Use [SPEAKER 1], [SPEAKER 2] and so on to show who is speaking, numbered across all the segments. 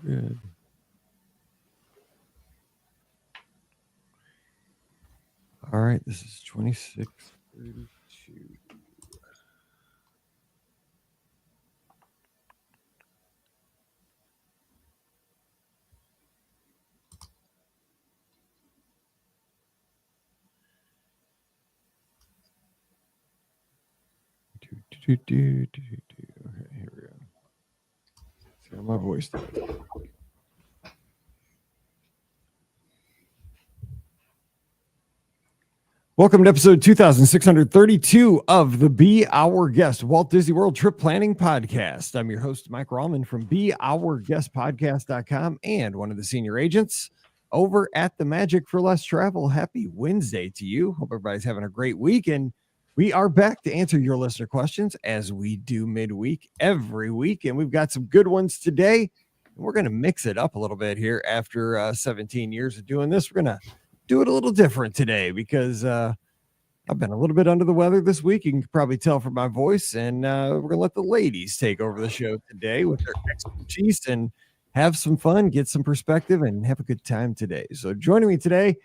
[SPEAKER 1] Good. All right, this is 2632. Okay, here we go. See how my voice does. Welcome to episode 2632 of the Be Our Guest Walt Disney World Trip Planning Podcast. I'm your host, Mike Rallman from BeOurGuestPodcast.com and one of the senior agents over at the Magic for Less Travel. Happy Wednesday to you. Hope everybody's having a great week. And we are back to answer your listener questions as we do midweek every week. And we've got some good ones today. We're going to mix it up a little bit here after 17 years of doing this. We're going to do it a little different today because I've been a little bit under the weather this week. You can probably tell from my voice, and we're going to let the ladies take over the show today with their expertise and have some fun, get some perspective, and have a good time today. So joining me today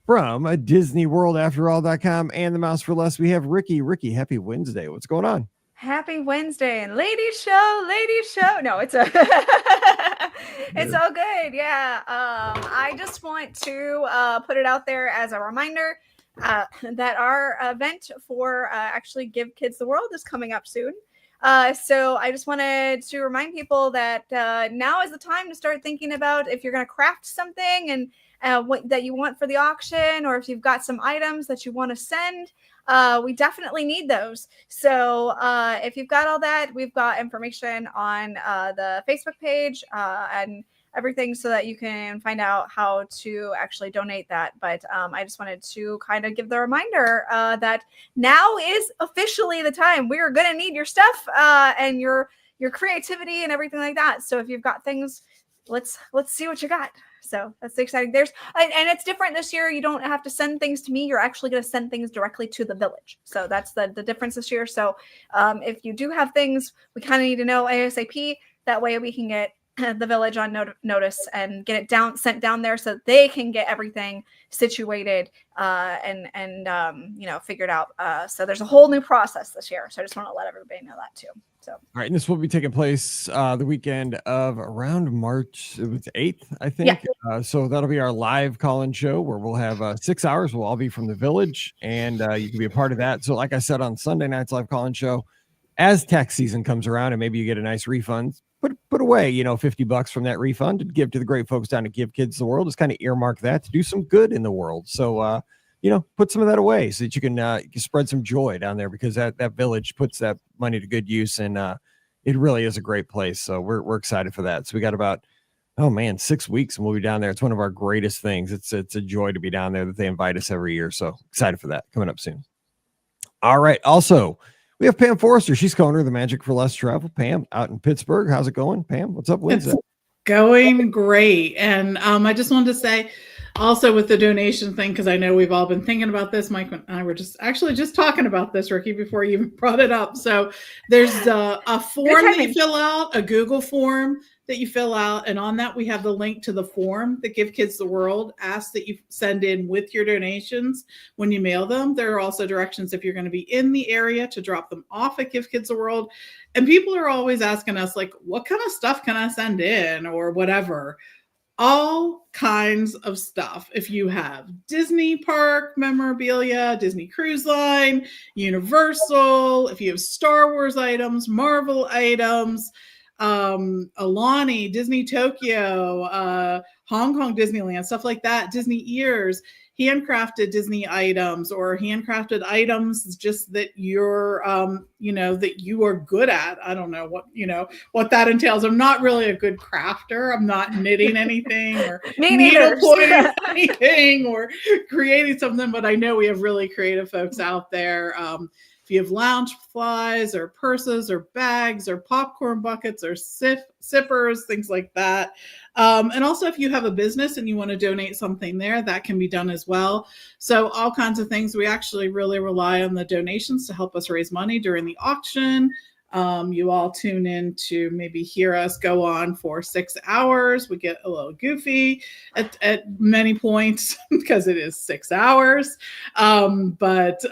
[SPEAKER 1] from DisneyWorldAfterAll.com and the Mouse for Less, we have Rikki. Rikki, happy Wednesday. What's going on?
[SPEAKER 2] Happy Wednesday and ladies show. No, it's it's all good. Yeah. I just want to put it out there as a reminder that our event for actually Give Kids the World is coming up soon. So I just wanted to remind people that now is the time to start thinking about if you're going to craft something and what that you want for the auction, or if you've got some items that you want to send. We definitely need those. So if you've got all that, we've got information on the Facebook page and everything so that you can find out how to actually donate that. But I just wanted to kind of give the reminder that now is officially the time. We are going to need your stuff and your creativity and everything like that. So if you've got things, let's see what you got. So that's exciting. And it's different this year. You don't have to send things to me. You're actually going to send things directly to the village. So that's the difference this year. So if you do have things, we kind of need to know ASAP. That way we can get the village on notice and get it sent down there so they can get everything situated and figured out. So there's a whole new process this year. So I just want to let everybody know that too. So, all
[SPEAKER 1] right, and this will be taking place the weekend of around March 8th, I think. Yeah. So that'll be our live call-in show where we'll have 6 hours. We'll all be from the village, and you can be a part of that. So like I said, on Sunday night's live call-in show, as tax season comes around and maybe you get a nice refund, put away, $50 from that refund to give to the great folks down to Give Kids the World. Just kind of earmark that to do some good in the world. So, put some of that away so that you can spread some joy down there, because that village puts that money to good use, and it really is a great place. So we're excited for that. So we got about 6 weeks and we'll be down there. It's one of our greatest things. It's a joy to be down there that they invite us every year. So excited for that coming up soon. All right. Also, we have Pam Forrester. She's co-owner of the Magic for Less Travel. Pam, out in Pittsburgh. How's it going, Pam? What's up Wednesday?
[SPEAKER 3] It's going great. And I just wanted to say also with the donation thing, because I know we've all been thinking about this. Mike and I were just talking about this, Rikki, before you even brought it up. So there's a form that you fill out, a Google form that you fill out. And on that, we have the link to the form that Give Kids the World asks that you send in with your donations when you mail them. There are also directions if you're going to be in the area to drop them off at Give Kids the World. And people are always asking us, like, what kind of stuff can I send in or whatever? All kinds of stuff. If you have Disney park memorabilia, Disney Cruise Line, Universal, if you have Star Wars items, Marvel items, Alani, Disney Tokyo, Hong Kong Disneyland, stuff like that, Disney ears, handcrafted Disney items or handcrafted items just that you're, that you are good at. I don't know what that entails. I'm not really a good crafter. I'm not knitting anything or needlepoint anything or creating something, but I know we have really creative folks out there. If you have lounge flies or purses or bags or popcorn buckets or sippers, things like that. And also if you have a business and you want to donate something there, that can be done as well. So all kinds of things. We actually really rely on the donations to help us raise money during the auction. You all tune in to maybe hear us go on for 6 hours. We get a little goofy at many points because it is 6 hours. But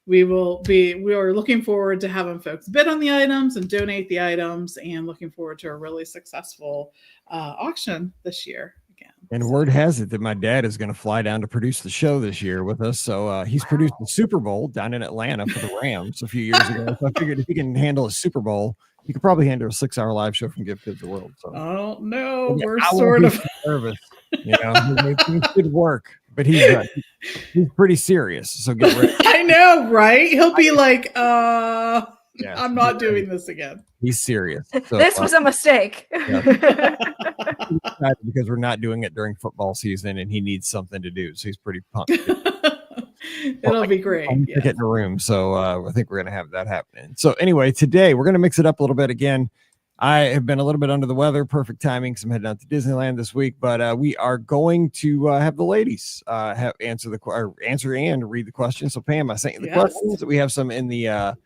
[SPEAKER 3] we are looking forward to having folks bid on the items and donate the items, and looking forward to a really successful auction this year.
[SPEAKER 1] And word has it that my dad is going to fly down to produce the show this year with us. So he's produced the Super Bowl down in Atlanta for the Rams a few years ago. So I figured if he can handle a Super Bowl, he could probably handle a 6-hour live show from Give Kids the World. So
[SPEAKER 3] oh no, we're
[SPEAKER 1] I
[SPEAKER 3] sort of
[SPEAKER 1] nervous. You know, he could work, but he's pretty serious. So get ready.
[SPEAKER 3] I know, right? He'll be like,
[SPEAKER 1] yeah,
[SPEAKER 3] I'm not doing this again.
[SPEAKER 1] He's serious. So,
[SPEAKER 2] this was a mistake.
[SPEAKER 1] Yeah. Because we're not doing it during football season, and he needs something to do. So he's pretty pumped.
[SPEAKER 3] It'll be great.
[SPEAKER 1] To get in the room. So I think we're going to have that happening. So anyway, today we're going to mix it up a little bit again. I have been a little bit under the weather. Perfect timing because I'm heading out to Disneyland this week. But we are going to have the ladies answer and read the questions. So Pam, I sent you the questions. We have some in the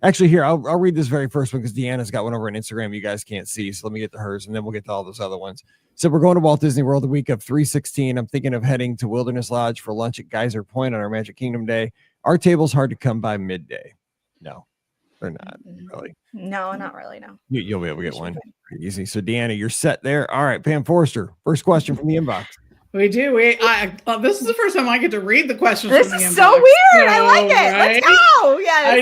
[SPEAKER 1] actually, here, I'll read this very first one because Deanna's got one over on Instagram you guys can't see. So let me get to hers, and then we'll get to all those other ones. So we're going to Walt Disney World the week of 3/16. I'm thinking of heading to Wilderness Lodge for lunch at Geyser Point on our Magic Kingdom day. Our table's hard to come by midday. No, they're not really.
[SPEAKER 2] No, not really, no.
[SPEAKER 1] You'll be able to get one pretty easy. So Deanna, you're set there. All right, Pam Forrester, first question from the inbox.
[SPEAKER 3] We do. This is the first time I get to read the questions.
[SPEAKER 2] This is so weird. I like it.
[SPEAKER 3] Right?
[SPEAKER 2] Let's go. Yes.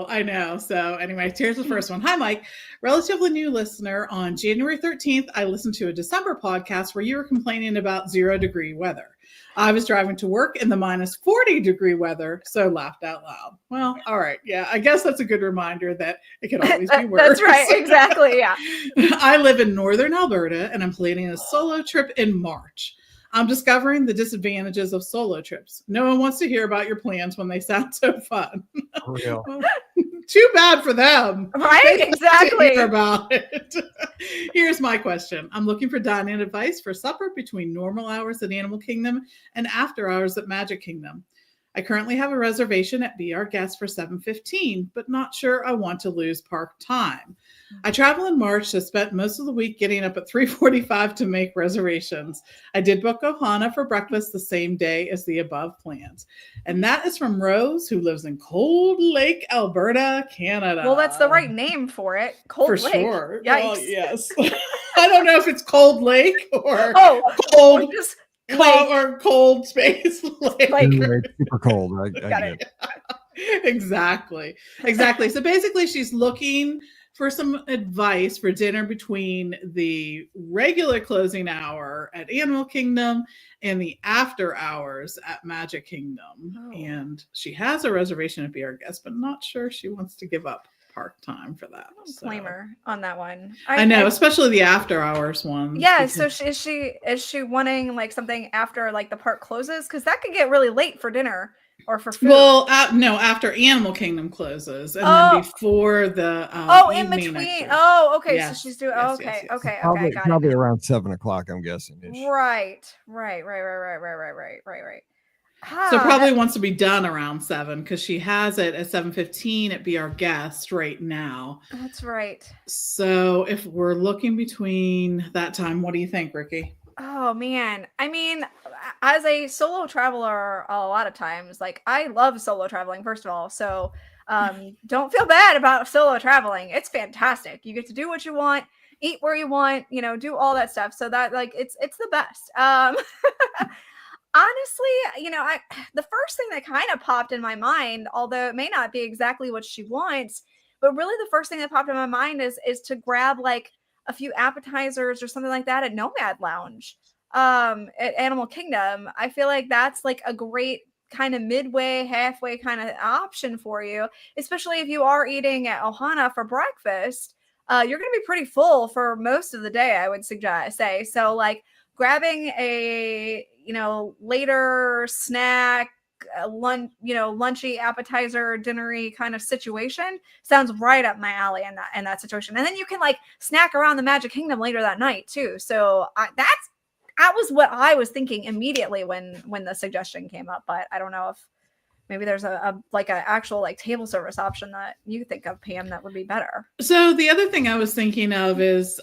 [SPEAKER 3] I know. So anyway, here's the first one. Hi, Mike. Relatively new listener. On January 13th, I listened to a December podcast where you were complaining about 0-degree weather. I was driving to work in the minus 40-degree weather, so laughed out loud. Well, all right. Yeah, I guess that's a good reminder that it can always be worse.
[SPEAKER 2] That's right. Exactly. Yeah.
[SPEAKER 3] I live in northern Alberta, and I'm planning a solo trip in March. I'm discovering the disadvantages of solo trips. No one wants to hear about your plans when they sound so fun.
[SPEAKER 1] For real.
[SPEAKER 3] Too bad for them.
[SPEAKER 2] Right? Exactly.
[SPEAKER 3] Hear about it. Here's my question. I'm looking for dining advice for supper between normal hours at Animal Kingdom and after hours at Magic Kingdom. I currently have a reservation at Be Our Guest for 7:15, but not sure I want to lose park time. I travel in March, so spent most of the week getting up at 3:45 to make reservations. I did book Ohana for breakfast the same day as the above plans. And that is from Rose, who lives in Cold Lake, Alberta, Canada.
[SPEAKER 2] Well, that's the right name for it. Cold Lake.
[SPEAKER 3] For sure.
[SPEAKER 2] Yikes.
[SPEAKER 3] Well, yes. I don't know if it's Cold Lake or
[SPEAKER 2] cold. Just
[SPEAKER 3] or cold space
[SPEAKER 2] like
[SPEAKER 1] super cold. I
[SPEAKER 2] got it.
[SPEAKER 3] Exactly. So basically she's looking for some advice for dinner between the regular closing hour at Animal Kingdom and the after hours at Magic Kingdom. Oh. And she has a reservation at Be Our Guest, but not sure she wants to give up park time for that.
[SPEAKER 2] I don't blame her on that one.
[SPEAKER 3] I know, especially the after hours one.
[SPEAKER 2] Yeah, so is she wanting like something after like the park closes? Because that could get really late for dinner or for food.
[SPEAKER 3] Well, no, after Animal Kingdom closes, and then before the
[SPEAKER 2] in between. Oh, okay. Yes. So she's doing.
[SPEAKER 3] Yes,
[SPEAKER 2] okay.
[SPEAKER 3] yes.
[SPEAKER 2] Okay.
[SPEAKER 1] Probably around 7:00, I'm guessing.
[SPEAKER 2] Right.
[SPEAKER 3] So probably wants to be done around 7 because she has it at 7:15 at Be Our Guest right now.
[SPEAKER 2] That's right.
[SPEAKER 3] So if we're looking between that time, what do you think, Rikki?
[SPEAKER 2] Oh man, I mean, as a solo traveler, a lot of times, like I love solo traveling. First of all, so don't feel bad about solo traveling. It's fantastic. You get to do what you want, eat where you want, do all that stuff. So that like it's the best. Honestly, the first thing that kind of popped in my mind, although it may not be exactly what she wants, but really the first thing that popped in my mind is to grab like a few appetizers or something like that at Nomad Lounge at Animal Kingdom. I feel like that's like a great kind of midway, halfway kind of option for you, especially if you are eating at Ohana for breakfast. You're going to be pretty full for most of the day, I would say. So like grabbing a later snack, lunch, lunchy, appetizer, dinnery kind of situation sounds right up my alley in that situation. And then you can like snack around the Magic Kingdom later that night too. So that was what I was thinking immediately when the suggestion came up. But I don't know if maybe there's a actual like table service option that you think of, Pam, that would be better.
[SPEAKER 3] So the other thing I was thinking of is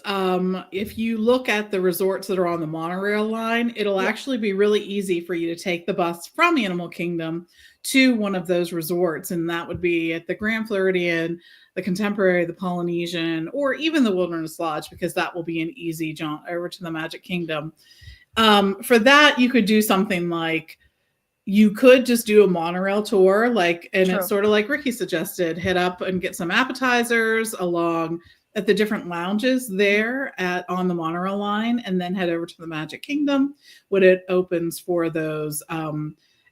[SPEAKER 3] if you look at the resorts that are on the monorail line, it'll actually be really easy for you to take the bus from Animal Kingdom to one of those resorts. And that would be at the Grand Floridian, the Contemporary, the Polynesian, or even the Wilderness Lodge, because that will be an easy jaunt over to the Magic Kingdom. For that, you could do something like, you could just do a monorail tour, and it's sort of like Rikki suggested, head up and get some appetizers along at the different lounges there on the monorail line, and then head over to the Magic Kingdom when it opens for those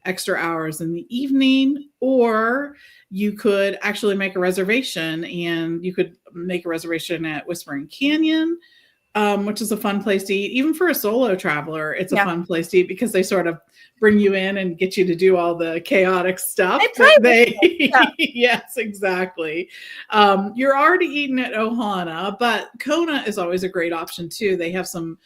[SPEAKER 3] extra hours in the evening. Or you could actually make a reservation, and you could make a reservation at Whispering Canyon, which is a fun place to eat. Even for a solo traveler, it's a fun place to eat, because they sort of bring you in and get you to do all the chaotic stuff. Yes, exactly. You're already eating at Ohana, but Kona is always a great option too. They have some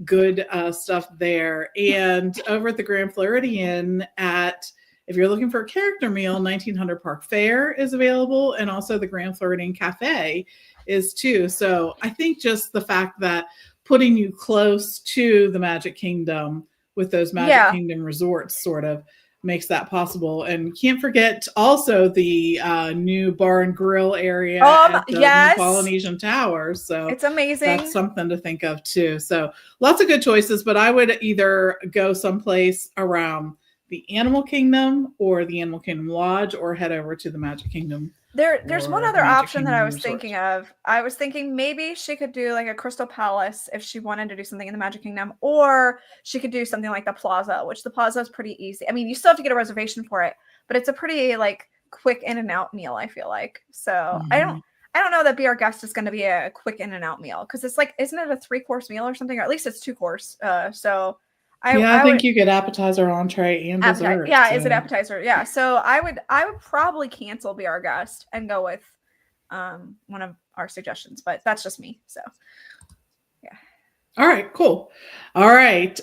[SPEAKER 3] good stuff there. And over at the Grand Floridian, if you're looking for a character meal, 1900 Park Fare is available, and also the Grand Floridian Cafe is too. So I think just the fact that putting you close to the Magic Kingdom with those Magic Kingdom resorts sort of makes that possible. And can't forget also the new bar and grill area at the new Polynesian Tower. So
[SPEAKER 2] it's amazing.
[SPEAKER 3] That's something to think of too. So lots of good choices, but I would either go someplace around the Animal Kingdom or the Animal Kingdom Lodge, or head over to the Magic Kingdom.
[SPEAKER 2] There's one other option that I was thinking of. I was thinking maybe she could do like a Crystal Palace if she wanted to do something in the Magic Kingdom, or she could do something like the Plaza, which the Plaza is pretty easy. I mean, you still have to get a reservation for it, but it's a pretty like quick in and out meal, I feel like. So I don't know that Be Our Guest is going to be a quick in and out meal, because it's like, isn't it a 3-course meal or something? Or at least it's 2-course. I
[SPEAKER 3] think you get appetizer, entree, and dessert.
[SPEAKER 2] Yeah, is it appetizer? Yeah. So I would probably cancel Be Our Guest and go with one of our suggestions, but that's just me. So yeah.
[SPEAKER 3] All right, cool. All right.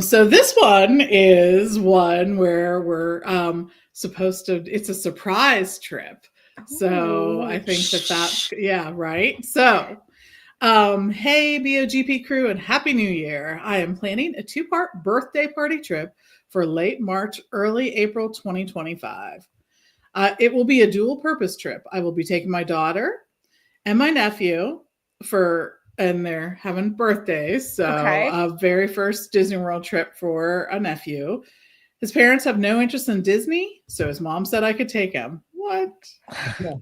[SPEAKER 3] So this one is one where we're supposed to, it's a surprise trip. So I think that's right. So hey, BOGP crew, and Happy New Year. I am planning a 2-part birthday party trip for late March, early April 2025. It will be a dual purpose trip. I will be taking my daughter and my nephew and they're having birthdays. So a very first Disney World trip for a nephew. His parents have no interest in Disney, so his mom said I could take him. What?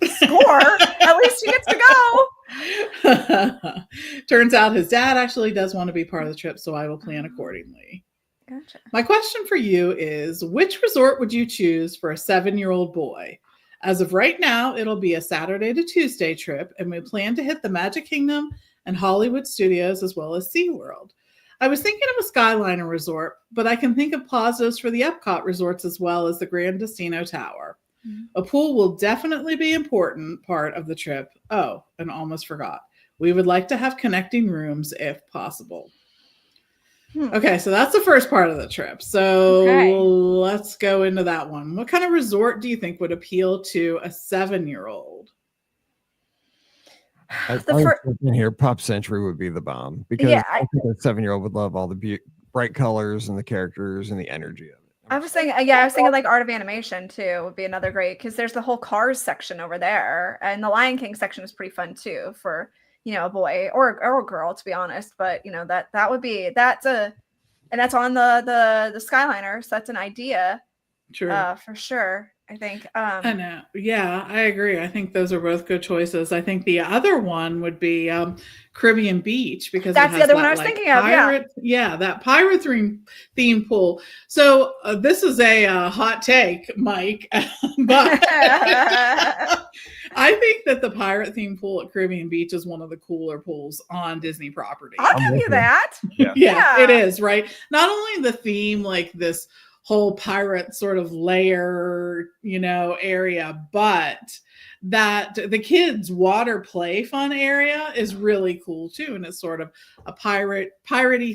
[SPEAKER 2] Score. At least he gets to
[SPEAKER 3] go. Turns out his dad actually does want to be part of the trip, so I will plan accordingly.
[SPEAKER 2] Gotcha.
[SPEAKER 3] My question for you is, which resort would you choose for a 7-year-old boy? As of right now, it'll be a Saturday to Tuesday trip, and we plan to hit the Magic Kingdom and Hollywood Studios as well as SeaWorld. I was thinking of a Skyliner resort, but I can think of plazas for the Epcot resorts as well as the Grand Destino Tower. A pool will definitely be an important part of the trip. Oh, and almost forgot. We would like to have connecting rooms if possible. Okay, so that's the first part of the trip. So let's go into that one. What kind of resort do you think would appeal to a 7-year-old?
[SPEAKER 1] Here, Pop Century would be the bomb, because I think a 7-year-old would love all the bright colors and the characters and the energy of it.
[SPEAKER 2] I was thinking like Art of Animation too would be another great, because there's the whole Cars section over there, and the Lion King section is pretty fun too for a boy or a girl, to be honest. But that would be that's on the Skyliner, so that's an idea.
[SPEAKER 3] True.
[SPEAKER 2] For sure. I think.
[SPEAKER 3] I know. Yeah, I agree. I think those are both good choices. I think the other one would be Caribbean Beach, because
[SPEAKER 2] that's the other one I was thinking of.
[SPEAKER 3] That pirate theme pool. So this is a hot take, Mike, but I think that the pirate theme pool at Caribbean Beach is one of the cooler pools on Disney property.
[SPEAKER 2] I'll give you that.
[SPEAKER 3] Yeah, it is, right? Not only the theme, like this whole pirate sort of lair, area, but that the kids water play fun area is really cool too. And it's sort of a piratey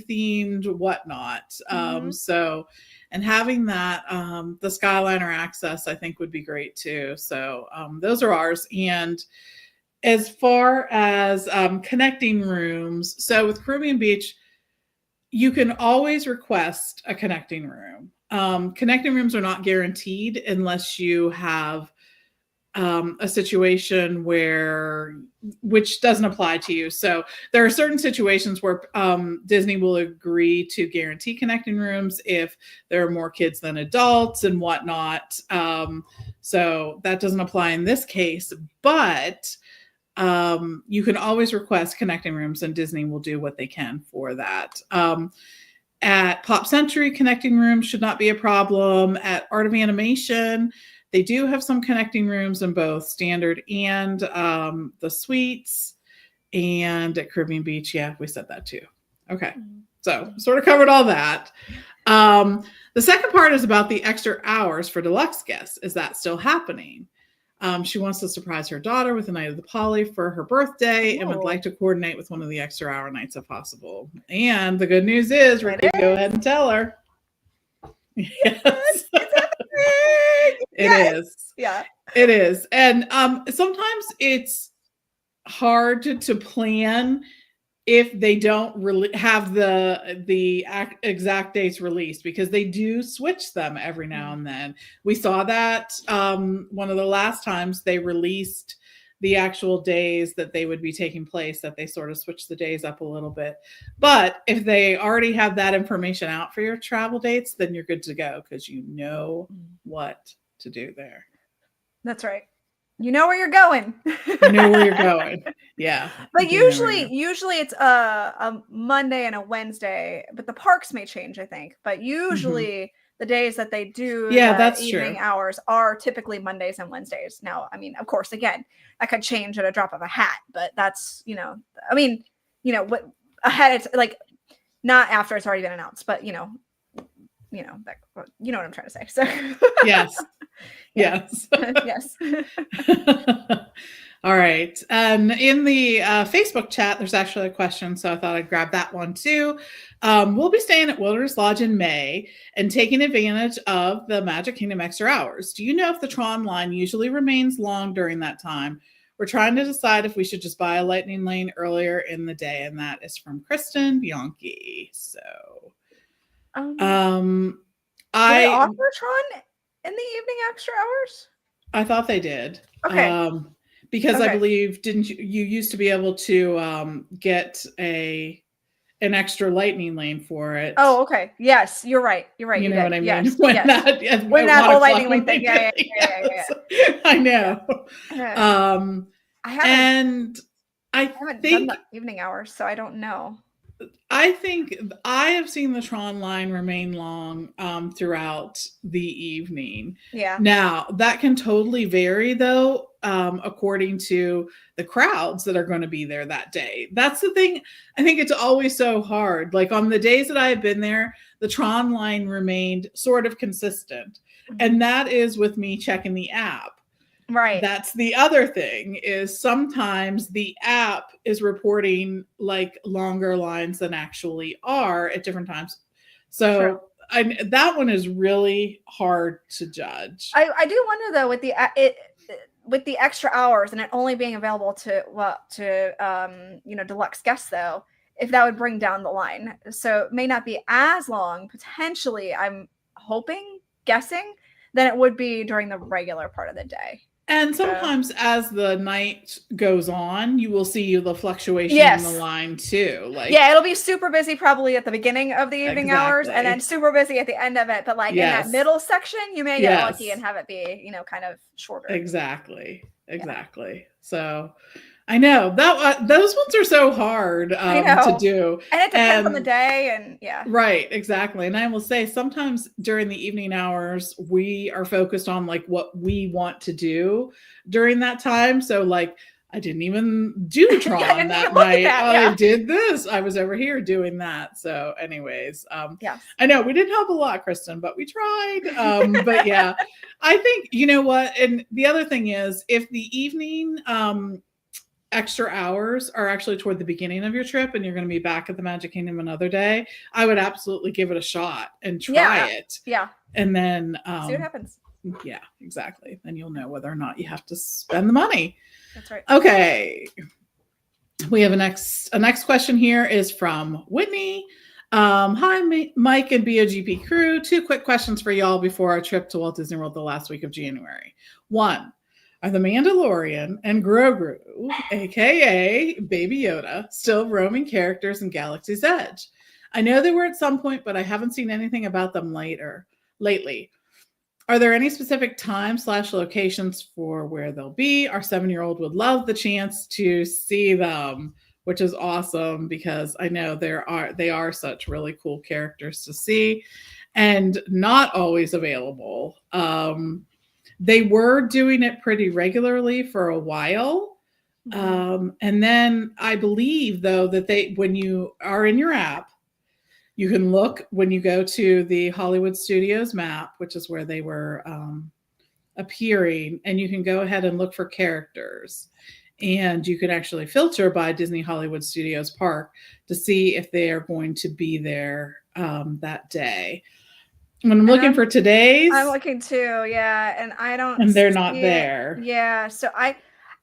[SPEAKER 3] themed whatnot. So, and having that, the Skyliner access, I think would be great too. So those are ours. And as far as connecting rooms, so with Caribbean Beach, you can always request a connecting room. Connecting rooms are not guaranteed unless you have a situation which doesn't apply to you. So there are certain situations where Disney will agree to guarantee connecting rooms if there are more kids than adults and whatnot. So that doesn't apply in this case, but you can always request connecting rooms and Disney will do what they can for that. At Pop Century, connecting rooms should not be a problem. At Art of Animation, they do have some connecting rooms in both standard and the suites. And at Caribbean Beach, yeah, we said that too. Okay, so sort of covered all that. The second part is about the extra hours for deluxe guests. Is that still happening? She wants to surprise her daughter with a night of the Poly for her birthday and would like to coordinate with one of the extra hour nights if possible. And the good news is, Rikki, go ahead and tell her. Yes. It is.
[SPEAKER 2] Yeah.
[SPEAKER 3] It is. And sometimes it's hard to plan if they don't really have the exact dates released, because they do switch them every now and then. We saw that one of the last times they released the actual days that they would be taking place, that they sort of switched the days up a little bit. But if they already have that information out for your travel dates, then you're good to go, because you know what to do there.
[SPEAKER 2] That's right. You know where you're going.
[SPEAKER 3] You know where you're going. Yeah.
[SPEAKER 2] But usually it's a Monday and a Wednesday, but the parks may change, I think. But usually the days that they do
[SPEAKER 3] that's
[SPEAKER 2] evening
[SPEAKER 3] true.
[SPEAKER 2] hours are typically Mondays and Wednesdays. Now, I mean, of course, again, that could change at a drop of a hat, but that's, what ahead, it's like not after it's already been announced, but you know what I'm trying to say. So
[SPEAKER 3] yes. Yes.
[SPEAKER 2] Yes.
[SPEAKER 3] All right. In the Facebook chat, there's actually a question, so I thought I'd grab that one too. We'll be staying at Wilderness Lodge in May and taking advantage of the Magic Kingdom extra hours. Do you know if the Tron line usually remains long during that time? We're trying to decide if we should just buy a lightning lane earlier in the day, and that is from Kristen Bianchi. So,
[SPEAKER 2] do they offer Tron in the evening extra hours?
[SPEAKER 3] I thought they did.
[SPEAKER 2] Okay.
[SPEAKER 3] Because I believe, didn't you used to be able to get an extra lightning lane for it?
[SPEAKER 2] Oh, okay. Yes, you're right. You're right.
[SPEAKER 3] You know what I mean?
[SPEAKER 2] Yes.
[SPEAKER 3] When that
[SPEAKER 2] whole lightning lane thing. Yeah.
[SPEAKER 3] I know.
[SPEAKER 2] I haven't
[SPEAKER 3] think
[SPEAKER 2] done the evening hours, so I don't know.
[SPEAKER 3] I think I have seen the Tron line remain long throughout the evening.
[SPEAKER 2] Yeah.
[SPEAKER 3] Now, that can totally vary, though, according to the crowds that are going to be there that day. That's the thing. I think it's always so hard. Like on the days that I have been there, the Tron line remained sort of consistent. And that is with me checking the app.
[SPEAKER 2] Right.
[SPEAKER 3] That's the other thing, is sometimes the app is reporting like longer lines than actually are at different times. So that one is really hard to judge.
[SPEAKER 2] I do wonder though, with the extra hours and it only being available to deluxe guests though, if that would bring down the line. So it may not be as long, potentially, I'm guessing, than it would be during the regular part of the day.
[SPEAKER 3] And sometimes as the night goes on, you will see the fluctuation in the line too.
[SPEAKER 2] It'll be super busy probably at the beginning of the evening hours and then super busy at the end of it. But in that middle section, you may get lucky and have it be, kind of shorter.
[SPEAKER 3] Exactly. So I know that those ones are so hard to do.
[SPEAKER 2] And it depends on the day and
[SPEAKER 3] Right, exactly. And I will say sometimes during the evening hours, we are focused on like what we want to do during that time. So like I didn't even do Tron that night. I did this. I was over here doing that. So anyways,
[SPEAKER 2] yes.
[SPEAKER 3] I know we didn't help a lot, Kristen, but we tried. But yeah, I think, you know what? And the other thing is, if the evening extra hours are actually toward the beginning of your trip and you're going to be back at the Magic Kingdom another day, I would absolutely give it a shot and try it.
[SPEAKER 2] Yeah.
[SPEAKER 3] And then
[SPEAKER 2] see what happens.
[SPEAKER 3] Yeah, exactly. Then you'll know whether or not you have to spend the money.
[SPEAKER 2] That's right.
[SPEAKER 3] Okay. We have a next question here is from Whitney. Hi, Mike and BOGP crew. 2 quick questions for y'all before our trip to Walt Disney World the last week of January. 1, are the Mandalorian and Grogu, aka Baby Yoda, still roaming characters in Galaxy's Edge? I know they were at some point, but I haven't seen anything about them lately. Are there any specific time/locations for where they'll be? Our 7-year-old would love the chance to see them, which is awesome because I know they are such really cool characters to see and not always available. They were doing it pretty regularly for a while. And then I believe, though, that when you are in your app, you can look when you go to the Hollywood Studios map, which is where they were appearing, and you can go ahead and look for characters. And you can actually filter by Disney Hollywood Studios Park to see if they are going to be there that day. When I'm looking for today's,
[SPEAKER 2] I'm looking too, yeah, and I don't.
[SPEAKER 3] And they're not there.
[SPEAKER 2] Yeah, so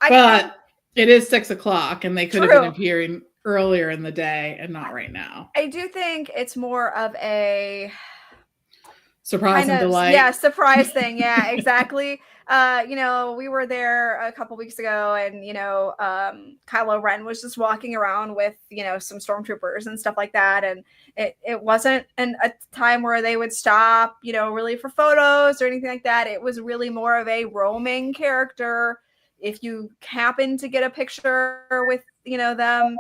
[SPEAKER 3] but it is 6 o'clock, and they could have been appearing earlier in the day and not right now.
[SPEAKER 2] I do think it's more of a
[SPEAKER 3] surprise and delight.
[SPEAKER 2] Yeah, surprise thing. Yeah, exactly. We were there a couple weeks ago, and Kylo Ren was just walking around with some stormtroopers and stuff like that, and it wasn't a time where they would stop really for photos or anything like that. It was really more of a roaming character. If you happen to get a picture with them,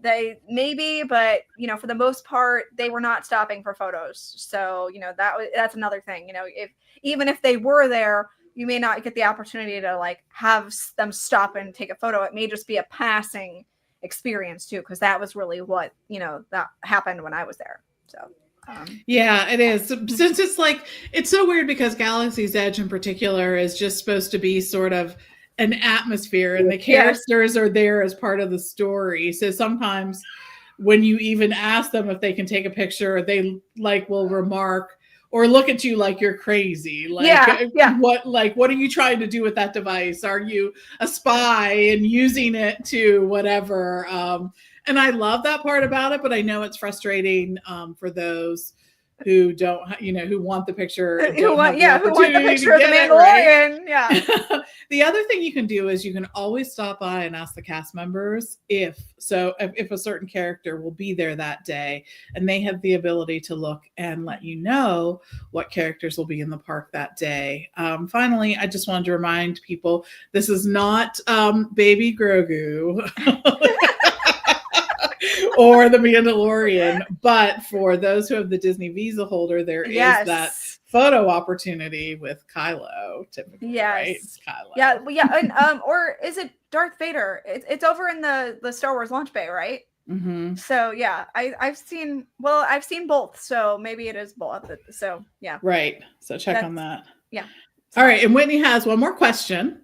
[SPEAKER 2] they maybe, but for the most part they were not stopping for photos. So that's another thing. Even if they were there, you may not get the opportunity to have them stop and take a photo. It may just be a passing experience too, because that was really what that happened when I was there. So
[SPEAKER 3] yeah, it is. Since it's so weird because Galaxy's Edge in particular is just supposed to be sort of an atmosphere, and the characters are there as part of the story. So sometimes when you even ask them if they can take a picture, they will remark or look at you like you're crazy. What are you trying to do with that device? Are you a spy and using it to whatever? And I love that part about it, but I know it's frustrating for those who don't, who want the picture.
[SPEAKER 2] Who want the picture of the Mandalorian. Right? Yeah.
[SPEAKER 3] The other thing you can do is you can always stop by and ask the cast members if a certain character will be there that day, and they have the ability to look and let you know what characters will be in the park that day. Finally, I just wanted to remind people, this is not Baby Grogu. Or the Mandalorian, but for those who have the Disney Visa holder, there is that photo opportunity with Kylo. Typically, right? It's Kylo.
[SPEAKER 2] Yeah, and or is it Darth Vader? It's over in the Star Wars launch bay, right?
[SPEAKER 3] Mm-hmm.
[SPEAKER 2] So yeah, I've seen both, so maybe it is both. So yeah,
[SPEAKER 3] right. So check on that.
[SPEAKER 2] Yeah.
[SPEAKER 3] All right, and Whitney has one more question.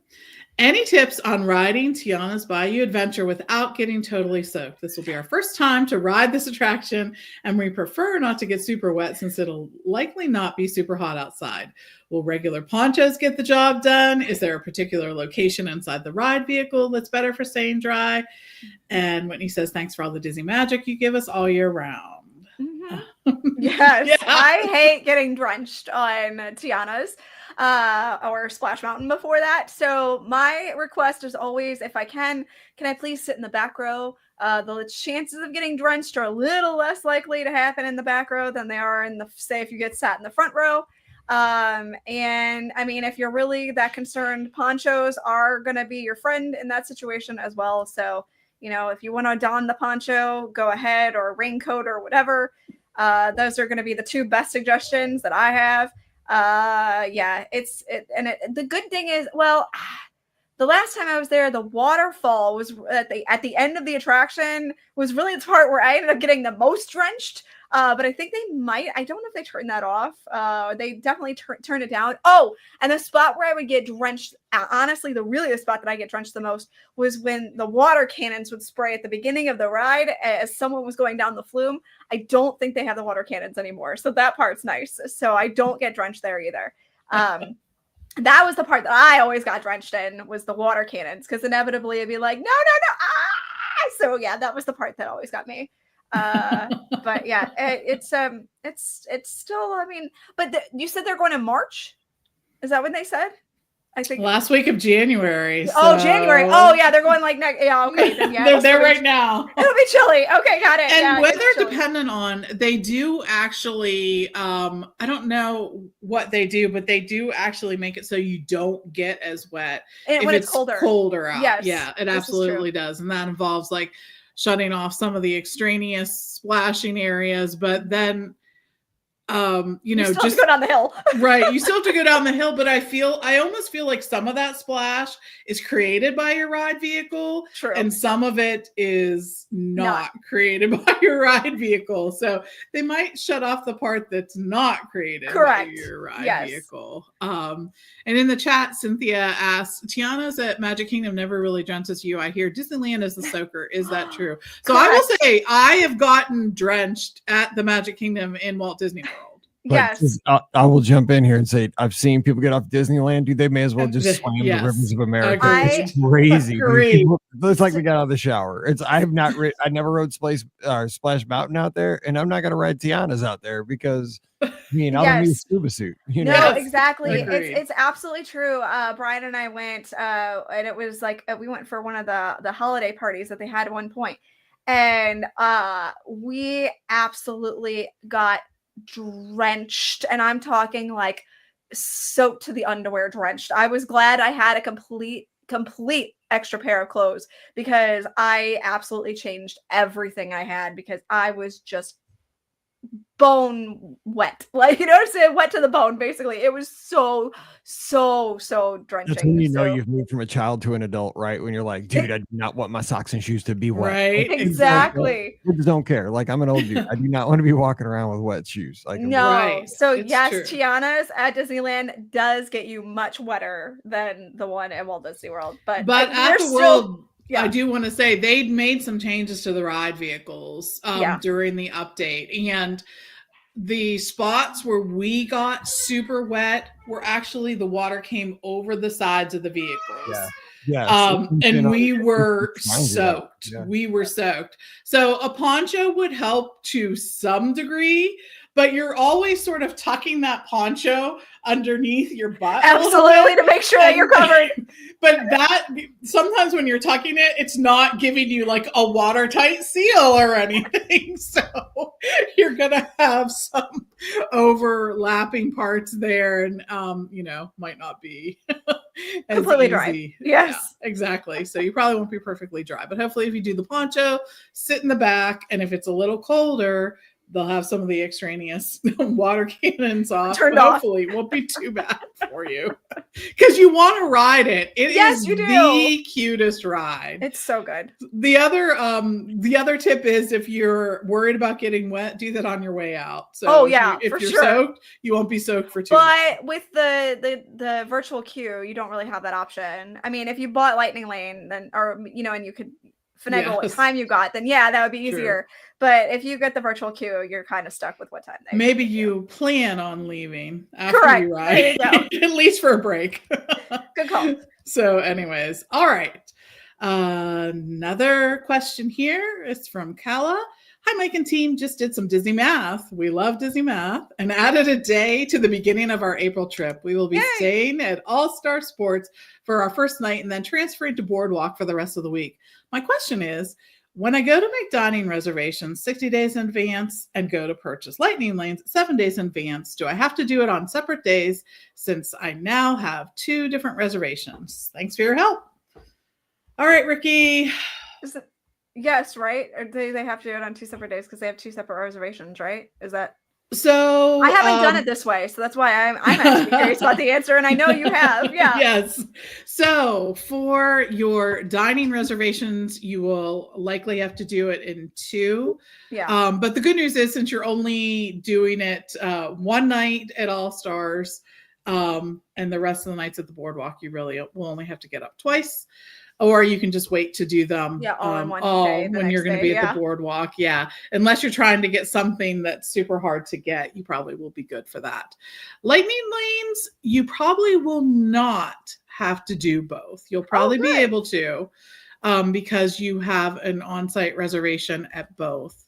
[SPEAKER 3] Any tips on riding Tiana's Bayou Adventure without getting totally soaked? This will be our first time to ride this attraction, and we prefer not to get super wet since it'll likely not be super hot outside. Will regular ponchos get the job done? Is there a particular location inside the ride vehicle that's better for staying dry? And Whitney says, thanks for all the Disney magic you give us all year round.
[SPEAKER 2] Mm-hmm. Yes, yeah. I hate getting drenched on Tiana's or Splash Mountain before that. So my request is always, if I can I please sit in the back row? The chances of getting drenched are a little less likely to happen in the back row than they are if you get sat in the front row. And I mean, if you're really that concerned, ponchos are going to be your friend in that situation as well. So, if you want to don the poncho, go ahead, or raincoat or whatever. Those are going to be the 2 best suggestions that I have. The good thing is, the the last time I was there, the waterfall was at the end of the attraction was really the part where I ended up getting the most drenched. But I think they might, I don't know if they turned that off. They definitely turned it down. Oh, and the spot where I would get drenched, honestly, the spot that I get drenched the most was when the water cannons would spray at the beginning of the ride as someone was going down the flume. I don't think they have the water cannons anymore. So that part's nice. So I don't get drenched there either. That was the part that I always got drenched in, was the water cannons, because inevitably it'd be like, no, ah! So yeah, that was the part that always got me. But yeah, it's still, I mean, but you said they're going in March? Is that when they said? I think
[SPEAKER 3] last week of January.
[SPEAKER 2] Oh, January. Oh yeah, they're going like next. Yeah, okay. Then yeah,
[SPEAKER 3] they're there right now.
[SPEAKER 2] It'll be chilly. Okay, got it.
[SPEAKER 3] And
[SPEAKER 2] yeah,
[SPEAKER 3] weather dependent on, they do actually, I don't know what they do, but they do actually make it so you don't get as wet
[SPEAKER 2] and when it's
[SPEAKER 3] colder out.
[SPEAKER 2] Yes,
[SPEAKER 3] yeah, it absolutely does, and that involves like shutting off some of the extraneous splashing areas, but then you know,
[SPEAKER 2] still
[SPEAKER 3] just
[SPEAKER 2] have to go down the hill.
[SPEAKER 3] Right, you still have to go down the hill, but I almost feel like some of that splash is created by your ride vehicle.
[SPEAKER 2] True.
[SPEAKER 3] And some of it is not created by your ride vehicle. So they might shut off the part that's not created by your ride vehicle. And in the chat, Cynthia asks, Tiana's at Magic Kingdom never really drenches you. I hear Disneyland is the soaker. Is that true? So I will say I have gotten drenched at the Magic Kingdom in Walt Disney World.
[SPEAKER 1] But
[SPEAKER 2] yes,
[SPEAKER 1] I will jump in here and say I've seen people get off Disneyland. Dude, they may as well just slam the rivers of America. It's crazy. It's like we got out of the shower. I never rode Splash Mountain out there, and I'm not gonna ride Tiana's out there because I mean I don't need a scuba suit. You know?
[SPEAKER 2] No, exactly. It's absolutely true. Brian and I went, and it was like we went for one of the holiday parties that they had at one point, and we absolutely got drenched, and I'm talking like soaked to the underwear drenched. I was glad I had a complete extra pair of clothes, because I absolutely changed everything I had, because I was just bone wet, like, you know what I'm saying, wet to the bone. Basically, it was so drenching.
[SPEAKER 1] That's when you know you've moved from a child to an adult, right? When you're like, dude, I do not want my socks and shoes to be wet.
[SPEAKER 3] Right,
[SPEAKER 2] exactly.
[SPEAKER 1] I just don't care. Like, I'm an old dude. I do not want to be walking around with wet shoes. Like,
[SPEAKER 2] no. So yes, Tiana's at Disneyland does get you much wetter than the one at Walt Disney World, but
[SPEAKER 3] at the World. I do want to say they made some changes to the ride vehicles during the update, and the spots where we got super wet were actually the water came over the sides of the vehicles. And we were soaked. We were soaked. So a poncho would help to some degree, but you're always sort of tucking that poncho underneath your butt.
[SPEAKER 2] Absolutely, to make sure that you're covered.
[SPEAKER 3] But that sometimes when you're tucking it, it's not giving you like a watertight seal or anything. So you're gonna have some overlapping parts there, and you know, might not be
[SPEAKER 2] completely dry. Yes,
[SPEAKER 3] exactly. So you probably won't be perfectly dry, but hopefully if you do the poncho, sit in the back, and if it's a little colder, they'll have some of the extraneous water cannons off. Hopefully it won't be too bad for you, because you want to ride it. It is the cutest ride.
[SPEAKER 2] It's so good.
[SPEAKER 3] The other tip is, if you're worried about getting wet, do that on your way out. So if you're soaked, you won't be soaked for too long.
[SPEAKER 2] But with the virtual queue, you don't really have that option. I mean, if you bought Lightning Lane, then, or you know, and you could finagle what time you got, then that would be easier. But if you get the virtual queue, you're kind of stuck with what time they
[SPEAKER 3] maybe you plan on leaving after you ride. At least for a break.
[SPEAKER 2] Good call.
[SPEAKER 3] So anyways, all right, another question here is from Kala. Hi, Mike and team. Just did some Disney math. We love Disney math, and added a day to the beginning of our April trip. We will be staying at All Star Sports for our first night, and then transferring to Boardwalk for the rest of the week. My question is, when I go to make dining reservations 60 days in advance and go to purchase Lightning Lanes 7 days in advance, do I have to do it on separate days, since I now have 2 different reservations? Thanks for your help. All right, Rikki.
[SPEAKER 2] Yes, right? Or do they have to do it on 2 separate days because they have 2 separate reservations, right? Is that?
[SPEAKER 3] So
[SPEAKER 2] I haven't done it this way, so that's why I'm actually curious about the answer, and I know you have. Yeah.
[SPEAKER 3] Yes. So for your dining reservations, you will likely have to do it in 2.
[SPEAKER 2] Yeah.
[SPEAKER 3] But the good news is, since you're only doing it one night at All Stars, and the rest of the nights at the boardwalk, you really will only have to get up twice. Or you can just wait to do them
[SPEAKER 2] all in one day,
[SPEAKER 3] when you're going to be at the boardwalk. Yeah. Unless you're trying to get something that's super hard to get, you probably will be good for that. Lightning lanes, you probably will not have to do both. You'll probably be able to, because you have an on-site reservation at both.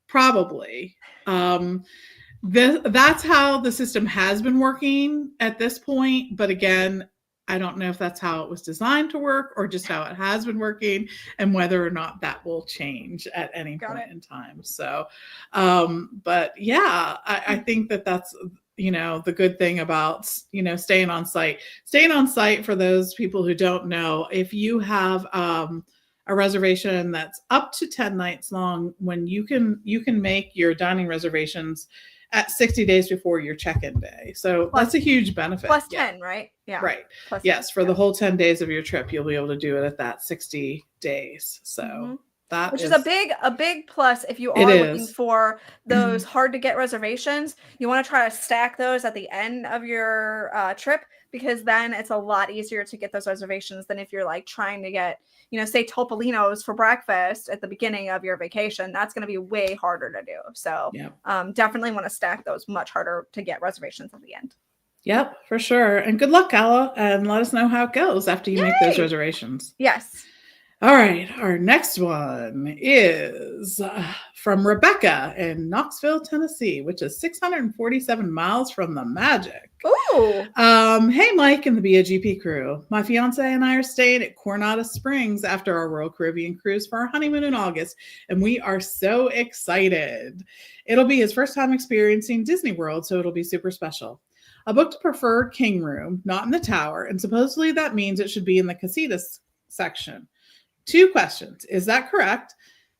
[SPEAKER 3] Probably. That's how the system has been working at this point. But again, I don't know if that's how it was designed to work or just how it has been working, and whether or not that will change at any point in time. So, but yeah, I think that's, the good thing about, staying on site. Staying on site, for those people who don't know, if you have a reservation that's up to 10 nights long, when you can make your dining reservations at 60 days before your check-in day. So that's a huge benefit.
[SPEAKER 2] Plus 10, right? Yeah.
[SPEAKER 3] Right.
[SPEAKER 2] Plus
[SPEAKER 3] yes. 10, for the whole 10 days of your trip, you'll be able to do it at that 60 days. So
[SPEAKER 2] which is a big plus if you are looking for those hard to get reservations. You want to try to stack those at the end of your trip, because then it's a lot easier to get those reservations than if you're like trying to get, say Topolino's for breakfast at the beginning of your vacation. That's going to be way harder to do. So definitely want to stack those, much harder to get reservations at the end.
[SPEAKER 3] Yep, for sure. And good luck, Kala, and let us know how it goes after you make those reservations.
[SPEAKER 2] Yes.
[SPEAKER 3] All right, our next one is from Rebecca in Knoxville, Tennessee, which is 647 miles from the Magic.
[SPEAKER 2] Ooh.
[SPEAKER 3] Hey, Mike and the BOGP crew. My fiance and I are staying at Coronado Springs after our Royal Caribbean cruise for our honeymoon in August, and we are so excited. It'll be his first time experiencing Disney World, so it'll be super special. I booked a preferred king room, not in the tower, and supposedly that means it should be in the casitas section. 2 questions. Is that correct?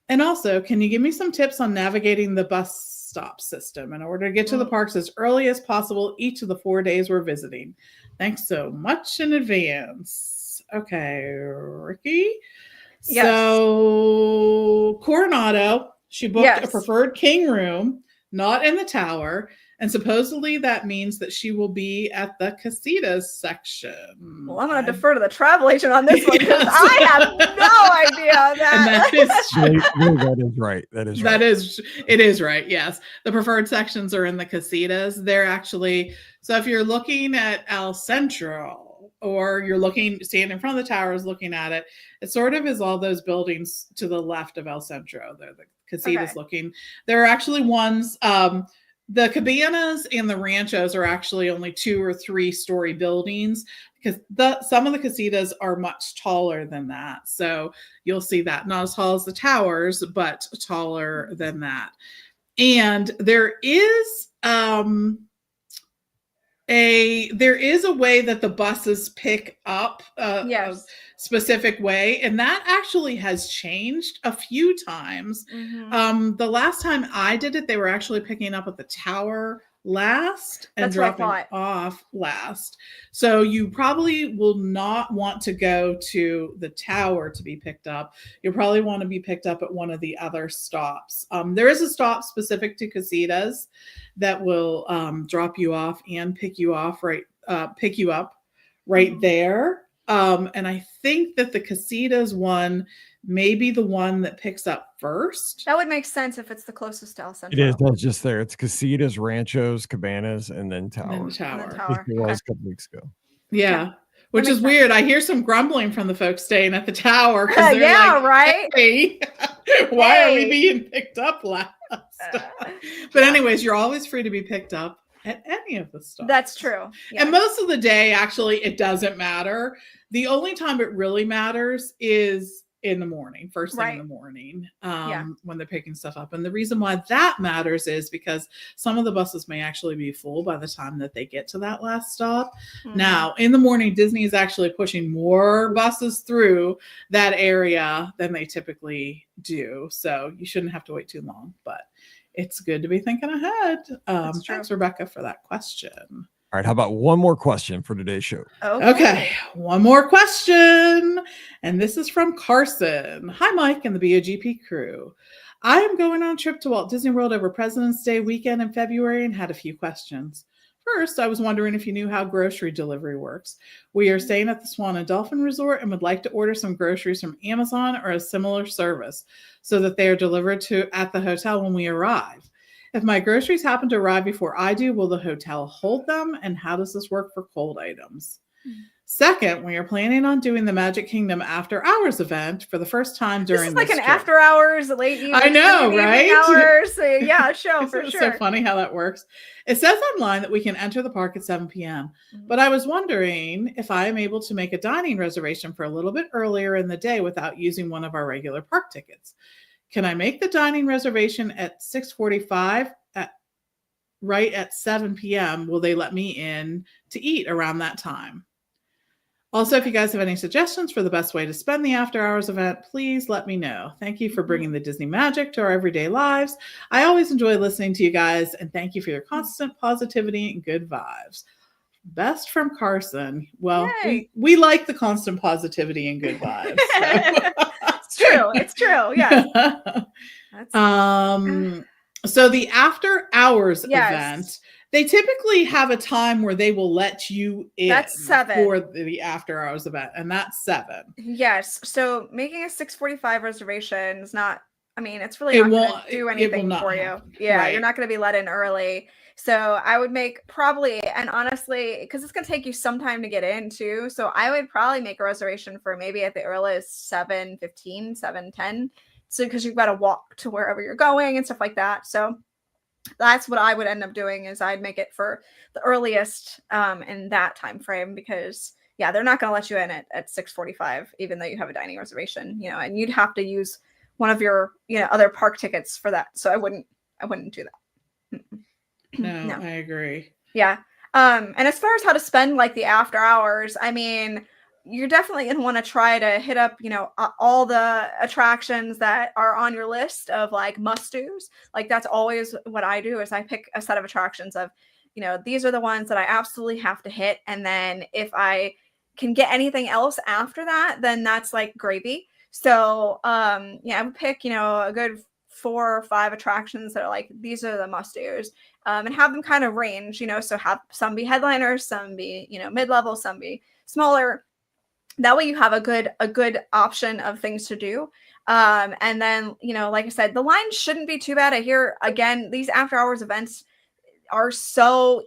[SPEAKER 3] And also, can you give me some tips on navigating the bus stop system in order to get to the parks as early as possible each of the 4 days we're visiting? Thanks so much in advance. Okay, Rikki. Yes. So Coronado, she booked a preferred king room, not in the tower. And supposedly that means that she will be at the casitas section.
[SPEAKER 2] Well, I'm going to defer to the travel agent on this one, because I have no idea that.
[SPEAKER 1] That is right.
[SPEAKER 3] It is right. Yes. The preferred sections are in the casitas. They're actually, so if you're looking at El Centro, or you're standing in front of the towers looking at it, it sort of is all those buildings to the left of El Centro. They're the casitas looking. There are actually ones, the cabanas and the ranchos are actually only 2 or 3 story buildings, because some of the casitas are much taller than that. So you'll see that, not as tall as the towers, but taller than that. And there is a way that the buses pick up a specific way, and that actually has changed a few times. The last time I did it, they were actually picking up at the tower last and dropping off last. So you probably will not want to go to the tower to be picked up. You'll probably want to be picked up at one of the other stops. There is a stop specific to casitas that will drop you off and pick you up right there. And I think that the casitas one may be the one that picks up first.
[SPEAKER 2] That would make sense if it's the closest to El Centro.
[SPEAKER 1] It is. That's just there. It's casitas, ranchos, cabanas, and then tower.
[SPEAKER 2] And the tower.
[SPEAKER 1] It was a couple weeks ago.
[SPEAKER 3] Yeah. Which is weird. I hear some grumbling from the folks staying at the tower.
[SPEAKER 2] Yeah, right.
[SPEAKER 3] Hey, why are we being picked up last? But anyways, you're always free to be picked up at any of the stops.
[SPEAKER 2] That's true. Yeah.
[SPEAKER 3] And most of the day, actually, it doesn't matter. The only time it really matters is in the morning, first thing in the morning, when they're picking stuff up. And the reason why that matters is because some of the buses may actually be full by the time that they get to that last stop. Now, in the morning, Disney is actually pushing more buses through that area than they typically do. So you shouldn't have to wait too long, but it's good to be thinking ahead.
[SPEAKER 2] That's true.
[SPEAKER 3] Thanks, Rebecca, for that question.
[SPEAKER 1] All right, how about one more question for today's show?
[SPEAKER 3] Okay, one more question. And this is from Carson. Hi, Mike and the BOGP crew. I am going on a trip to Walt Disney World over President's Day weekend in February and had a few questions. First, I was wondering if you knew how grocery delivery works. We are staying at the Swan and Dolphin Resort and would like to order some groceries from Amazon or a similar service so that they are delivered at the hotel when we arrive. If my groceries happen to arrive before I do, will the hotel hold them? And how does this work for cold items? Second, we are planning on doing the Magic Kingdom After Hours event for the first time during
[SPEAKER 2] this is like
[SPEAKER 3] this
[SPEAKER 2] an
[SPEAKER 3] trip.
[SPEAKER 2] After Hours, late evening.
[SPEAKER 3] I know, right?
[SPEAKER 2] Hours. Yeah, show for sure.
[SPEAKER 3] It's so funny how that works. It says online that we can enter the park at 7 p.m. But I was wondering if I am able to make a dining reservation for a little bit earlier in the day without using one of our regular park tickets. Can I make the dining reservation at 6:45 right at 7 p.m.? Will they let me in to eat around that time? Also, if you guys have any suggestions for the best way to spend the After Hours event, please let me know. Thank you for bringing the Disney magic to our everyday lives. I always enjoy listening to you guys, and thank you for your constant positivity and good vibes. Best from Carson. Well, we like the constant positivity and good vibes. So.
[SPEAKER 2] It's true. Yeah.
[SPEAKER 3] So the After Hours event, they typically have a time where they will let you in.
[SPEAKER 2] That's 7
[SPEAKER 3] for the After Hours event, and that's 7.
[SPEAKER 2] Yes. So making a 6:45 reservation is not. I mean, it's really not going to do anything for you. Yeah, right. You're not going to be let in early. So I would make probably, and honestly, because it's going to take you some time to get in too. So I would probably make a reservation for maybe at the earliest 7:15, 7:10. So because you've got to walk to wherever you're going and stuff like that. So that's what I would end up doing is I'd make it for the earliest in that time frame because they're not going to let you in at 6:45, even though you have a dining reservation, and you'd have to use one of your, other park tickets for that. So I wouldn't do that.
[SPEAKER 3] No, I agree.
[SPEAKER 2] Yeah. And as far as how to spend like the after hours, I mean, you're definitely going to want to try to hit up, all the attractions that are on your list of like must-dos. Like that's always what I do is I pick a set of attractions of, these are the ones that I absolutely have to hit. And then if I can get anything else after that, then that's like gravy. So, I would pick, a good 4 or 5 attractions that are like, these are the must-dos, and have them kind of range, so have some be headliners, some be, mid-level, some be smaller. That way you have a good option of things to do. And then, like I said, the line shouldn't be too bad. I hear, again, these after hours events are so,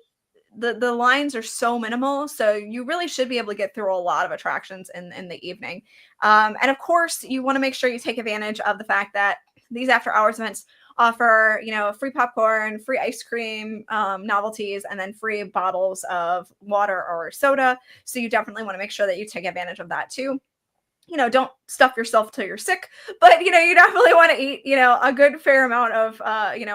[SPEAKER 2] the lines are so minimal. So you really should be able to get through a lot of attractions in the evening. And of course, you want to make sure you take advantage of the fact that these after hours events offer, free popcorn, free ice cream, novelties, and then free bottles of water or soda. So you definitely want to make sure that you take advantage of that too. Don't stuff yourself till you're sick, but, you definitely want to eat, a good fair amount of,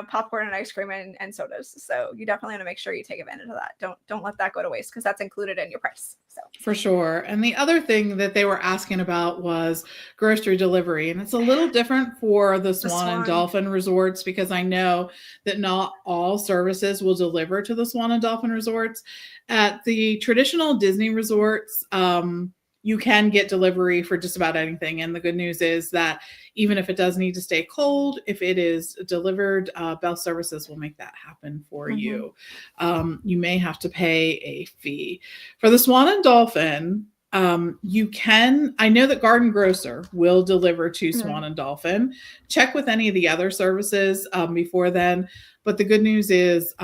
[SPEAKER 2] popcorn and ice cream and sodas. So you definitely want to make sure you take advantage of that. Don't let that go to waste because that's included in your price. So
[SPEAKER 3] for sure. And the other thing that they were asking about was grocery delivery. And it's a little different for the Swan and Dolphin resorts because I know that not all services will deliver to the Swan and Dolphin resorts. At the traditional Disney resorts, you can get delivery for just about anything. And the good news is that even if it does need to stay cold, if it is delivered, Bell Services will make that happen for you. You may have to pay a fee. For the Swan and Dolphin, you can, I know that Garden Grocer will deliver to Swan and Dolphin. Check with any of the other services before then. But the good news is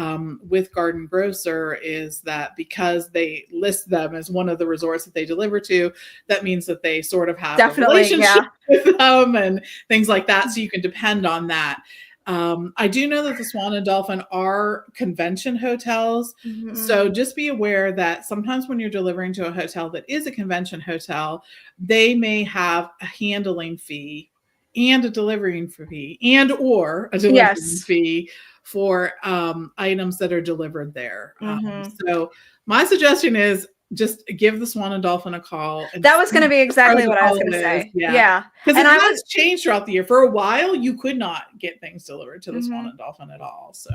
[SPEAKER 3] with Garden Grocer is that because they list them as one of the resorts that they deliver to, that means that they sort of have a relationship with them and things like that. So you can depend on that. I do know that the Swan and Dolphin are convention hotels. So just be aware that sometimes when you're delivering to a hotel that is a convention hotel, they may have a handling fee and a delivering fee or a delivering fee for items that are delivered there. So my suggestion is just give the Swan and Dolphin a call.
[SPEAKER 2] That was going to be exactly what I was going to say. Yeah.
[SPEAKER 3] Because it has changed throughout the year. For a while, you could not get things delivered to the Swan and Dolphin at all. So.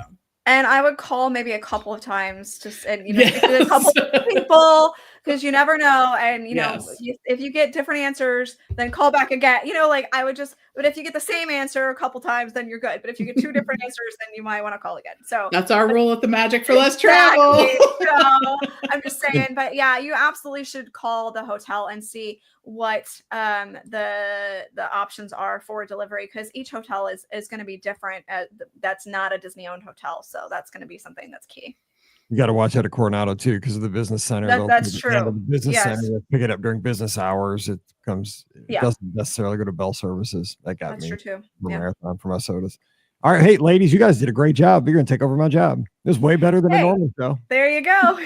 [SPEAKER 2] And I would call maybe a couple of times, a couple of people, because you never know. And, if you get different answers, then call back again. But if you get the same answer a couple times, then you're good. But if you get two different answers, then you might want to call again. So
[SPEAKER 3] that's our rule at the Magic for Less Travel.
[SPEAKER 2] I'm just saying, but yeah, you absolutely should call the hotel and see what the options are for delivery, because each hotel is going to be different. That's not a Disney owned hotel, so that's going to be something that's key.
[SPEAKER 1] You got to watch out at Coronado too, because of the business center.
[SPEAKER 2] That's true.
[SPEAKER 1] The business center, pick it up during business hours. It doesn't necessarily go to Bell Services. That's
[SPEAKER 2] true too.
[SPEAKER 1] Marathon from us sodas. All right, hey ladies, you guys did a great job. You're going to take over my job. It was way better than a normal show.
[SPEAKER 2] There you go.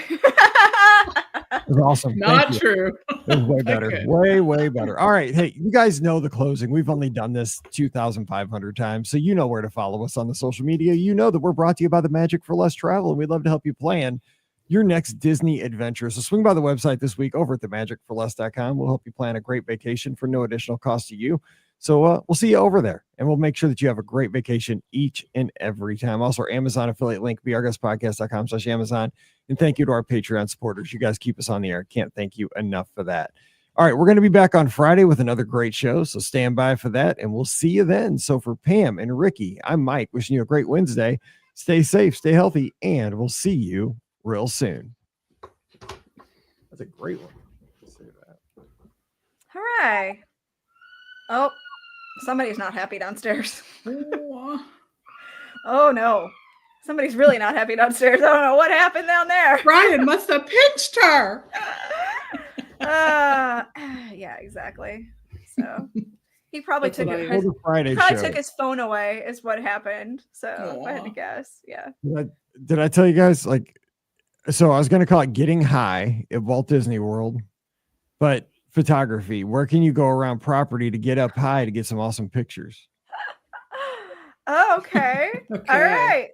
[SPEAKER 1] It was awesome.
[SPEAKER 3] Not true.
[SPEAKER 1] It was way better. Way better. All right. Hey, you guys know the closing. We've only done this 2,500 times, so you know where to follow us on the social media. You know that we're brought to you by the Magic for Less Travel, and we'd love to help you plan your next Disney adventure. So swing by the website this week over at themagicforless.com. We'll help you plan a great vacation for no additional cost to you. So we'll see you over there, and we'll make sure that you have a great vacation each and every time. Also, our Amazon affiliate link, beourguestpodcast.com/Amazon. And thank you to our Patreon supporters. You guys keep us on the air. Can't thank you enough for that. All right, we're going to be back on Friday with another great show, so stand by for that, and we'll see you then. So for Pam and Rikki, I'm Mike, wishing you a great Wednesday. Stay safe, stay healthy, and we'll see you real soon. That's a great one. Let's say that.
[SPEAKER 2] Hooray. Oh, somebody's not happy downstairs. Oh, no. Somebody's really not happy downstairs. I don't know what happened down there.
[SPEAKER 3] Brian must have pinched her.
[SPEAKER 2] Yeah, exactly. So he probably took his phone away is what happened. So if I had to guess. Yeah.
[SPEAKER 1] Did I tell you guys, so I was going to call it Getting High at Walt Disney World, but photography. Where can you go around property to get up high to get some awesome pictures?
[SPEAKER 2] Oh, okay. All right.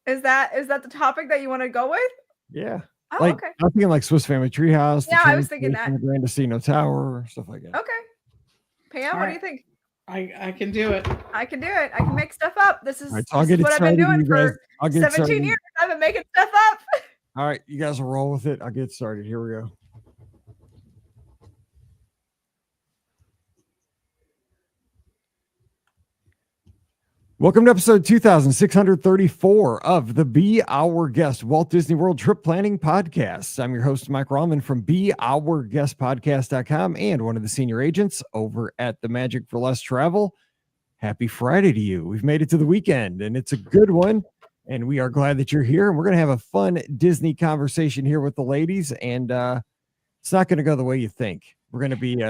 [SPEAKER 2] Is that the topic that you want to go with?
[SPEAKER 1] Yeah.
[SPEAKER 2] Oh, okay.
[SPEAKER 1] I'm thinking like Swiss Family Treehouse.
[SPEAKER 2] Yeah, I was thinking that.
[SPEAKER 1] The Grand Casino Tower, stuff like that.
[SPEAKER 2] Okay. Pam, what do you think?
[SPEAKER 3] I can do it.
[SPEAKER 2] I can do it. I can make stuff up. This is what
[SPEAKER 1] I've
[SPEAKER 2] been doing for 17 years. I've been making stuff up.
[SPEAKER 1] All right, you guys will roll with it. I'll get started. Here we go. Welcome to episode 2634 of the Be Our Guest Walt Disney World Trip Planning Podcast. I'm your host, Mike Rallman from BeOurGuestPodcast.com and one of the senior agents over at the Magic for Less Travel. Happy Friday to you. We've made it to the weekend, and it's a good one, and we are glad that you're here. And we're going to have a fun Disney conversation here with the ladies, and it's not going to go the way you think. We're going to be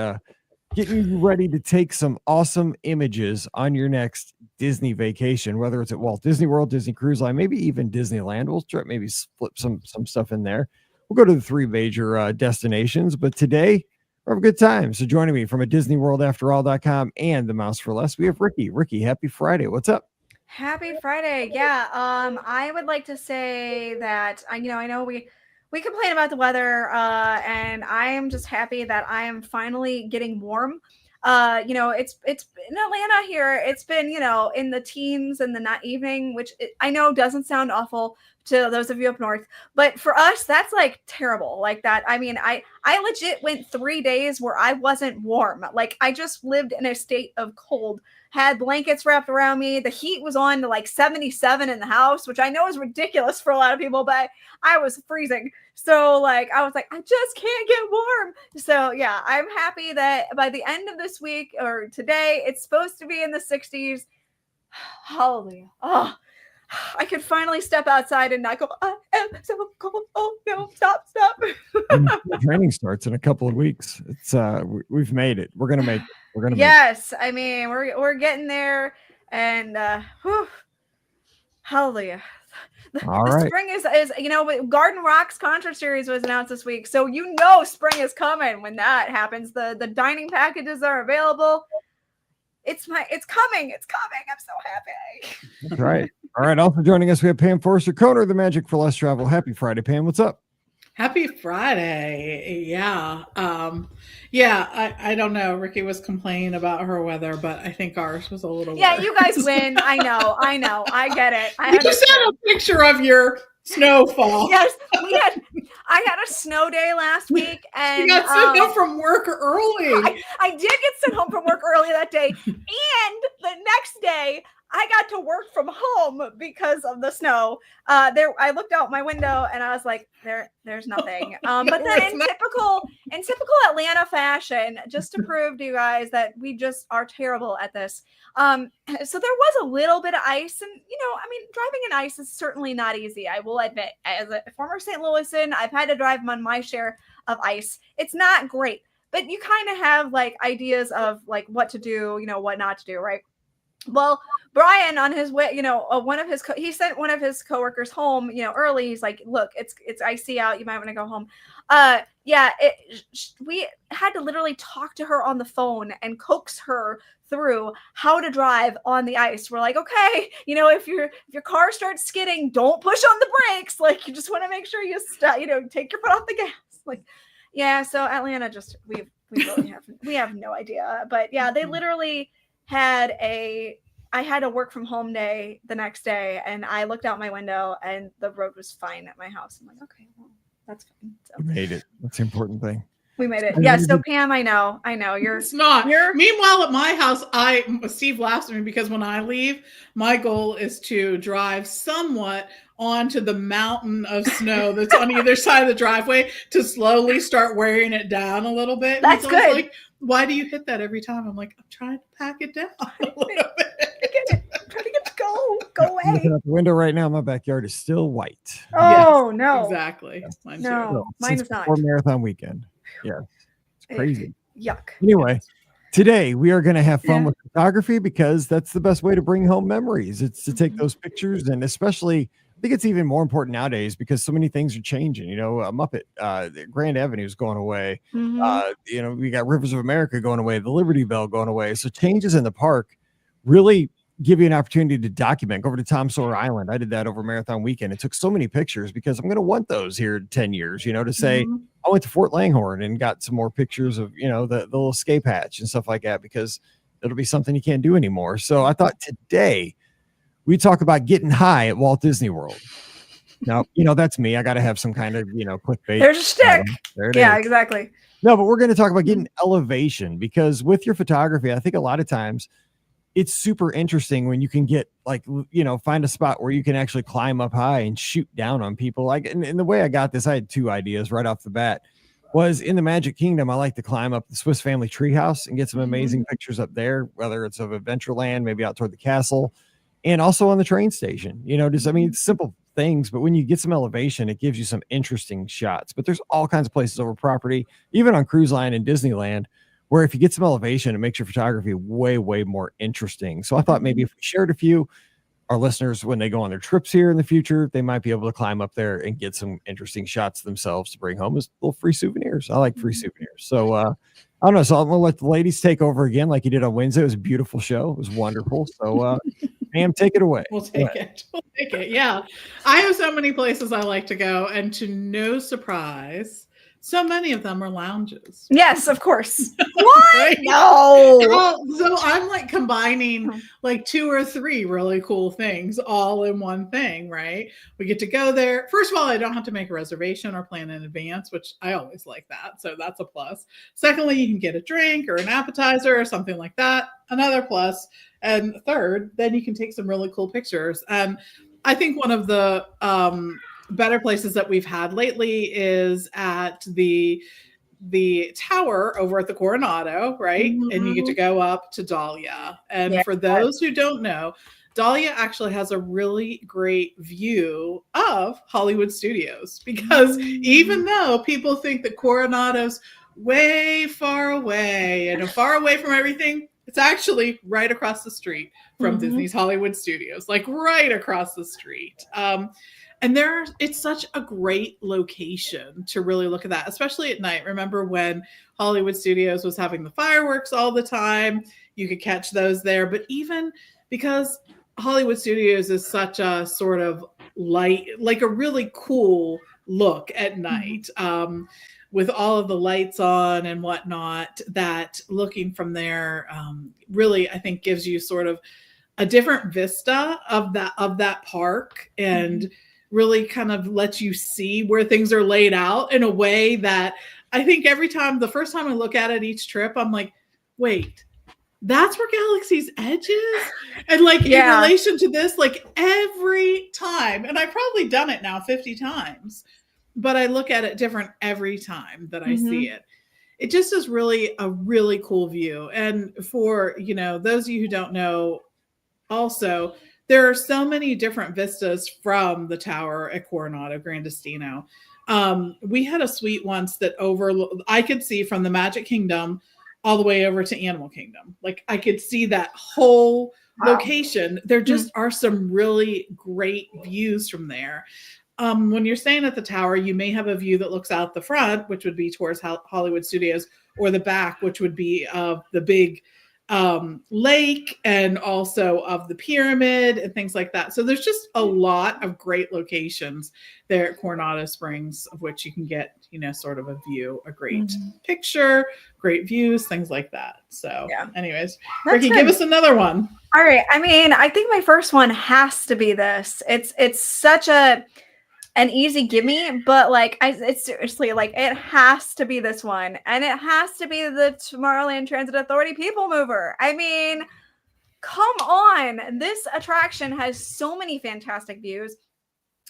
[SPEAKER 1] getting you ready to take some awesome images on your next Disney vacation, whether it's at Walt Disney World, Disney Cruise Line, maybe even Disneyland. We'll try maybe flip some stuff in there. We'll go to the three major destinations, but today we're having a good time. So joining me from a DisneyWorldAfterAll.com and the Mouse for Less, we have Rikki. Rikki, happy Friday. What's up?
[SPEAKER 2] Happy Friday. Yeah. I would like to say that I know we complain about the weather, and I am just happy that I am finally getting warm. It's in Atlanta here. It's been, in the teens in the evening, which I know doesn't sound awful to those of you up north, but for us, that's like terrible. Like that. I mean, I legit went 3 days where I wasn't warm. Like I just lived in a state of cold, had blankets wrapped around me. The heat was on to like 77 in the house, which I know is ridiculous for a lot of people, but I was freezing. So I was like, I just can't get warm. So yeah, I'm happy that by the end of this week or today, it's supposed to be in the 60s. Hallelujah. Oh, I could finally step outside and not go, I am so cold. Oh no, stop.
[SPEAKER 1] Training starts in a couple of weeks. It's we've made it. We're gonna make it.
[SPEAKER 2] Yes, I mean we're getting there, and hallelujah.
[SPEAKER 1] All right.
[SPEAKER 2] Spring is Garden Rocks concert series was announced this week, so spring is coming when that happens. The dining packages are available. It's coming. I'm so happy.
[SPEAKER 1] That's right. All right. Also joining us, we have Pam Forrester, Coner, the Magic for Less Travel. Happy Friday, Pam. What's up?
[SPEAKER 3] Happy Friday. Yeah. Yeah, I don't know. Rikki was complaining about her weather, but I think ours was a little
[SPEAKER 2] Yeah,
[SPEAKER 3] worse.
[SPEAKER 2] you guys win. I know. I get it. I
[SPEAKER 3] You sent
[SPEAKER 2] understand.
[SPEAKER 3] a picture of your snowfall.
[SPEAKER 2] Yes, I had a snow day last week, and
[SPEAKER 3] You got sent home from work early.
[SPEAKER 2] I did get sent home from work early that day, and the next day I got to work from home because of the snow. I looked out my window and I was like, there's nothing. But then in typical Atlanta fashion, just to prove to you guys that we just are terrible at this. So there was a little bit of ice, and I mean, driving in ice is certainly not easy. I will admit, as a former St. Louisan, I've had to drive on my share of ice. It's not great, but you kind of have like ideas of like what to do, what not to do, right? Well, Brian on his way, he sent one of his coworkers home, early. He's like, look, it's icy out. You might want to go home. We had to literally talk to her on the phone and coax her through how to drive on the ice. We're like, okay, if your car starts skidding, don't push on the brakes. Like, you just want to make sure you stop, take your foot off the gas. Like, yeah. So Atlanta, we really have no idea. But yeah, they literally I had a work from home day the next day, and I looked out my window and the road was fine at my house. I'm like, okay, well, that's fine. So
[SPEAKER 1] we made it. That's the important thing.
[SPEAKER 2] We made it. Yeah. So Pam, I know
[SPEAKER 3] It's not. Meanwhile, at my house, Steve laughs at me because when I leave, my goal is to drive somewhat onto the mountain of snow that's on either side of the driveway to slowly start wearing it down a little bit.
[SPEAKER 2] That's good.
[SPEAKER 3] Like, why do you hit that every time? I'm like, I'm trying to pack it down a little bit.
[SPEAKER 2] I'm trying to get to go away.
[SPEAKER 1] Looking out the window right now, my backyard is still white.
[SPEAKER 2] Oh,
[SPEAKER 3] yes,
[SPEAKER 2] no.
[SPEAKER 3] Exactly.
[SPEAKER 2] Mine no, mine is not.
[SPEAKER 1] Before marathon weekend. Yeah. It's crazy.
[SPEAKER 2] Yuck.
[SPEAKER 1] Anyway, today we are going to have fun with photography because that's the best way to bring home memories. It's to take those pictures, and especially I think it's even more important nowadays because so many things are changing. Muppet, Grand Avenue is going away. We got Rivers of America going away, the Liberty Bell going away. So changes in the park really give you an opportunity to document. Go over to Tom Sawyer Island. I did that over Marathon weekend. It took so many pictures because I'm going to want those here in 10 years, to say I went to Fort Langhorne and got some more pictures of, the little escape hatch and stuff like that, because it'll be something you can't do anymore. So I thought today we talk about getting high at Walt Disney World. Now, that's me. I got to have some kind of, clickbait.
[SPEAKER 2] There's a stick.
[SPEAKER 1] There it
[SPEAKER 2] is.
[SPEAKER 1] Exactly. No, but we're going to talk about getting elevation, because with your photography, I think a lot of times it's super interesting when you can get find a spot where you can actually climb up high and shoot down on people. And the way I got this, I had two ideas right off the bat. Was in the Magic Kingdom, I like to climb up the Swiss Family Treehouse and get some amazing pictures up there, whether it's of Adventureland, maybe out toward the castle, and also on the train station. It's simple things, but when you get some elevation, it gives you some interesting shots. But there's all kinds of places over property, even on Cruise Line and Disneyland, where if you get some elevation, it makes your photography way, way more interesting. So I thought maybe if we shared a few, our listeners, when they go on their trips here in the future, they might be able to climb up there and get some interesting shots themselves to bring home as little free souvenirs. I like free souvenirs. So I don't know. So I'm going to let the ladies take over again like you did on Wednesday. It was a beautiful show. It was wonderful. So Pam, take it away.
[SPEAKER 3] We'll take it. Yeah. I have so many places I like to go, and to no surprise, so many of them are lounges.
[SPEAKER 2] Yes, of course. What? Right? No.
[SPEAKER 3] So I'm like combining like 2 or 3 really cool things all in one thing, right? We get to go there. First of all, I don't have to make a reservation or plan in advance, which I always like that. So that's a plus. Secondly, you can get a drink or an appetizer or something like that. Another plus. And third, then you can take some really cool pictures. And I think one of the better places that we've had lately is at the tower over at the Coronado, right? And you get to go up to Dahlia. And for those who don't know, Dahlia actually has a really great view of Hollywood Studios, because even though people think that Coronado's way far away and far away from everything, it's actually right across the street from Disney's Hollywood Studios, like right across the street. And it's such a great location to really look at that, especially at night. Remember when Hollywood Studios was having the fireworks all the time? You could catch those there. But even because Hollywood Studios is such a sort of light, like a really cool look at night. With all of the lights on and whatnot, that looking from there really, I think, gives you sort of a different vista of that park, and really kind of lets you see where things are laid out in a way that I think the first time I look at it each trip, I'm like, wait, that's where Galaxy's Edge is? And like in relation to this, like every time, and I've probably done it now 50 times, but I look at it different every time that I see it. It just is really a really cool view. And for, those of you who don't know, also, there are so many different vistas from the tower at Coronado, Grandestino. We had a suite once that I could see from the Magic Kingdom all the way over to Animal Kingdom. Like I could see that whole location. There just are some really great views from there. When you're staying at the tower, you may have a view that looks out the front, which would be towards Hollywood Studios, or the back, which would be of the big lake, and also of the pyramid and things like that. So there's just a lot of great locations there at Coronado Springs, of which you can get, sort of a view, a great picture, great views, things like that. So anyways, Rikki, give us another one.
[SPEAKER 2] All right. I mean, I think my first one has to be this. It's such an easy gimme, but like it's seriously like it has to be this one, and it has to be the Tomorrowland Transit Authority People Mover. I mean, come on, this attraction has so many fantastic views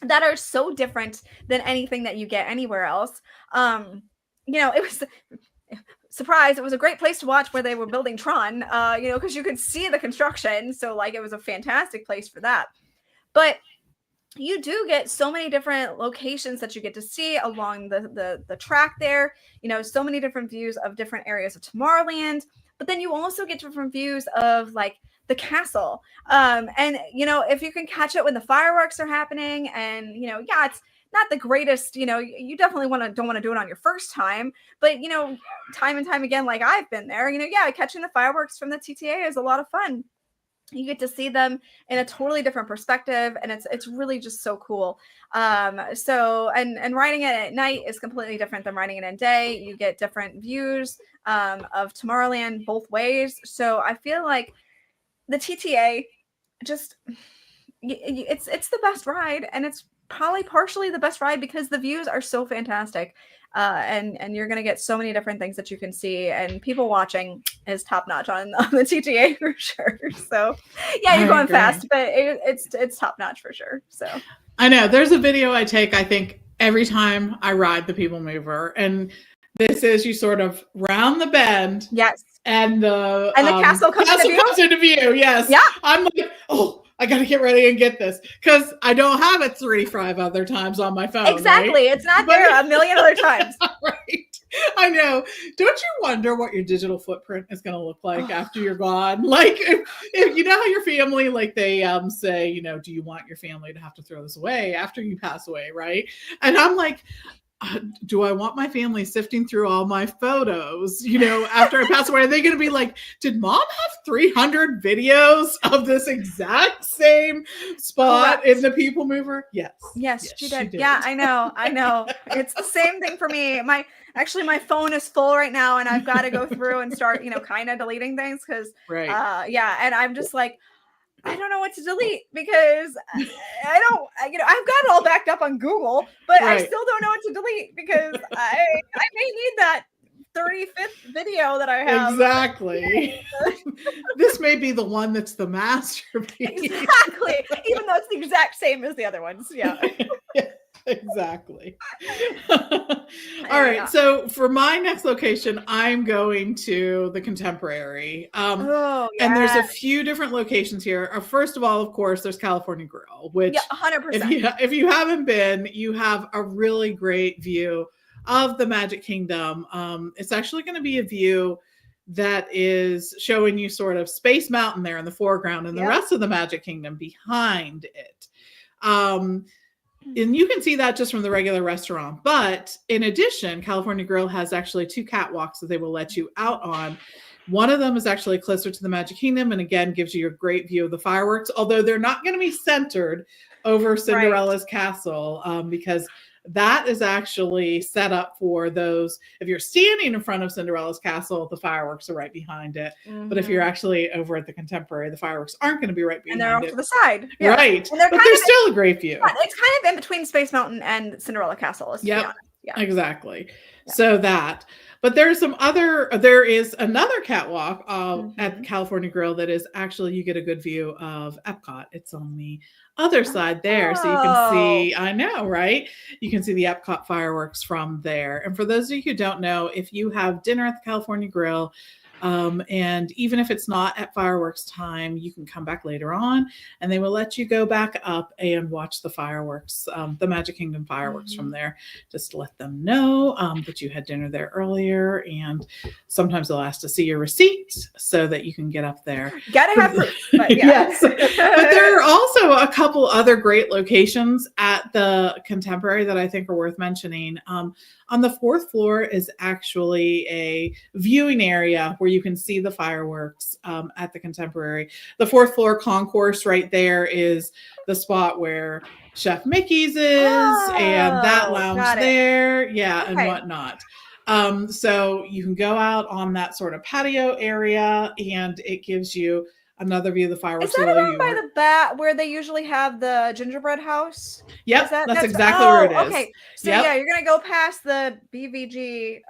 [SPEAKER 2] that are so different than anything that you get anywhere else. It was surprise, it was a great place to watch where they were building Tron, because you could see the construction, so like it was a fantastic place for that. But you do get so many different locations that you get to see along the track there, so many different views of different areas of Tomorrowland, but then you also get different views of like the castle. And, if you can catch it when the fireworks are happening, and, it's not the greatest, you definitely don't want to do it on your first time, but, time and time again, like I've been there, catching the fireworks from the TTA is a lot of fun. You get to see them in a totally different perspective, and it's really just so cool. So riding it at night is completely different than riding it in day. You get different views of Tomorrowland both ways. So I feel like the TTA just it's the best ride, and it's probably partially the best ride because the views are so fantastic. And you're going to get so many different things that you can see, and people watching is top notch on the TTA for sure. So you're going fast, but it's top notch for sure. So
[SPEAKER 3] I know there's a video I take, I think every time I ride the People Mover, and this is you sort of round the bend.
[SPEAKER 2] Yes.
[SPEAKER 3] And the
[SPEAKER 2] castle comes into view.
[SPEAKER 3] Yes.
[SPEAKER 2] Yeah.
[SPEAKER 3] I'm like, I got to get ready and get this, because I don't have it 35 other times on my phone.
[SPEAKER 2] Exactly. Right? It's not there a million other times.
[SPEAKER 3] Right. I know. Don't you wonder what your digital footprint is going to look like after you're gone? Like, if you know how your family, like they say, do you want your family to have to throw this away after you pass away? Right. And I'm like, do I want my family sifting through all my photos, after I pass away? Are they going to be like, did mom have 300 videos of this exact same spot in the People Mover?
[SPEAKER 2] Yes, she did. Yeah, I know. It's the same thing for me. My phone is full right now, and I've got to go through and start, kind of deleting things because, and I'm just like, I don't know what to delete because I've got it all backed up on Google, but I still don't know what to delete because I may need that 35th video that I have.
[SPEAKER 3] Exactly. This may be the one that's the masterpiece.
[SPEAKER 2] Exactly. Even though it's the exact same as the other ones. Yeah.
[SPEAKER 3] Exactly. All right. So for my next location, I'm going to the Contemporary. And there's a few different locations here. First of all, of course, there's California Grill, which
[SPEAKER 2] 100%.
[SPEAKER 3] If you haven't been, you have a really great view of the Magic Kingdom. It's actually going to be a view that is showing you sort of Space Mountain there in the foreground and the rest of the Magic Kingdom behind it. And you can see that just from the regular restaurant. But in addition, California Grill has actually 2 catwalks that they will let you out on. One of them is actually closer to the Magic Kingdom, and again, gives you a great view of the fireworks, although they're not going to be centered over Cinderella's castle, because that is actually set up for those. If you're standing in front of Cinderella's castle, the fireworks are right behind it. But if you're actually over at the Contemporary, the fireworks aren't going to be right behind it.
[SPEAKER 2] And they're off to the side.
[SPEAKER 3] Yeah. Right.
[SPEAKER 2] And
[SPEAKER 3] but they're still a great view.
[SPEAKER 2] It's kind of in between Space Mountain and Cinderella Castle.
[SPEAKER 3] Yeah, exactly. Yeah. So that. But there is another catwalk at California Grill that is actually, you get a good view of Epcot. It's on the other side there. So you can see, I know, right? You can see the Epcot fireworks from there. And for those of you who don't know, if you have dinner at the California Grill, and even if it's not at fireworks time, you can come back later on and they will let you go back up and watch the fireworks, the Magic Kingdom fireworks from there, just to let them know that you had dinner there earlier. And sometimes they'll ask to see your receipt so that you can get up there.
[SPEAKER 2] Gotta have proof. But
[SPEAKER 3] yes. But there are also a couple other great locations at the Contemporary that I think are worth mentioning. On the 4th floor is actually a viewing area where you can see the fireworks at the Contemporary. The 4th floor concourse right there is the spot where Chef Mickey's is and that lounge there. Yeah, and whatnot. So you can go out on that sort of patio area and it gives you another view of the fireworks.
[SPEAKER 2] Is that around by the bat where they usually have the gingerbread house?
[SPEAKER 3] Yep, that's exactly where it is.
[SPEAKER 2] Okay, so yeah, you're gonna go past the BVG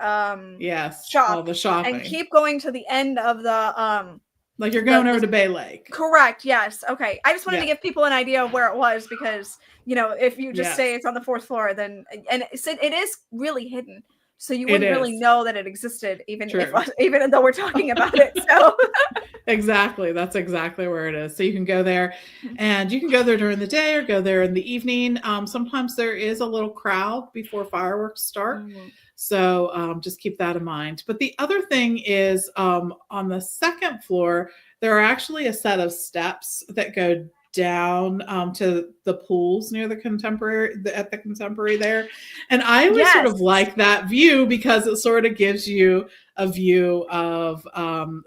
[SPEAKER 2] shop,
[SPEAKER 3] all the shopping,
[SPEAKER 2] and keep going to the end of the
[SPEAKER 3] like you're going over to Bay Lake.
[SPEAKER 2] Correct. Yes. Okay. I just wanted to give people an idea of where it was because if you just say it's on the 4th floor, then and it is really hidden. So you wouldn't really know that it existed, even though we're talking about it. So
[SPEAKER 3] exactly, that's exactly where it is. So you can go there, and you can go there during the day or go there in the evening. Sometimes there is a little crowd before fireworks start, so just keep that in mind. But the other thing is, on the 2nd floor, there are actually a set of steps that go down to the pools near the Contemporary, at the Contemporary there. And I always sort of like that view because it sort of gives you a view of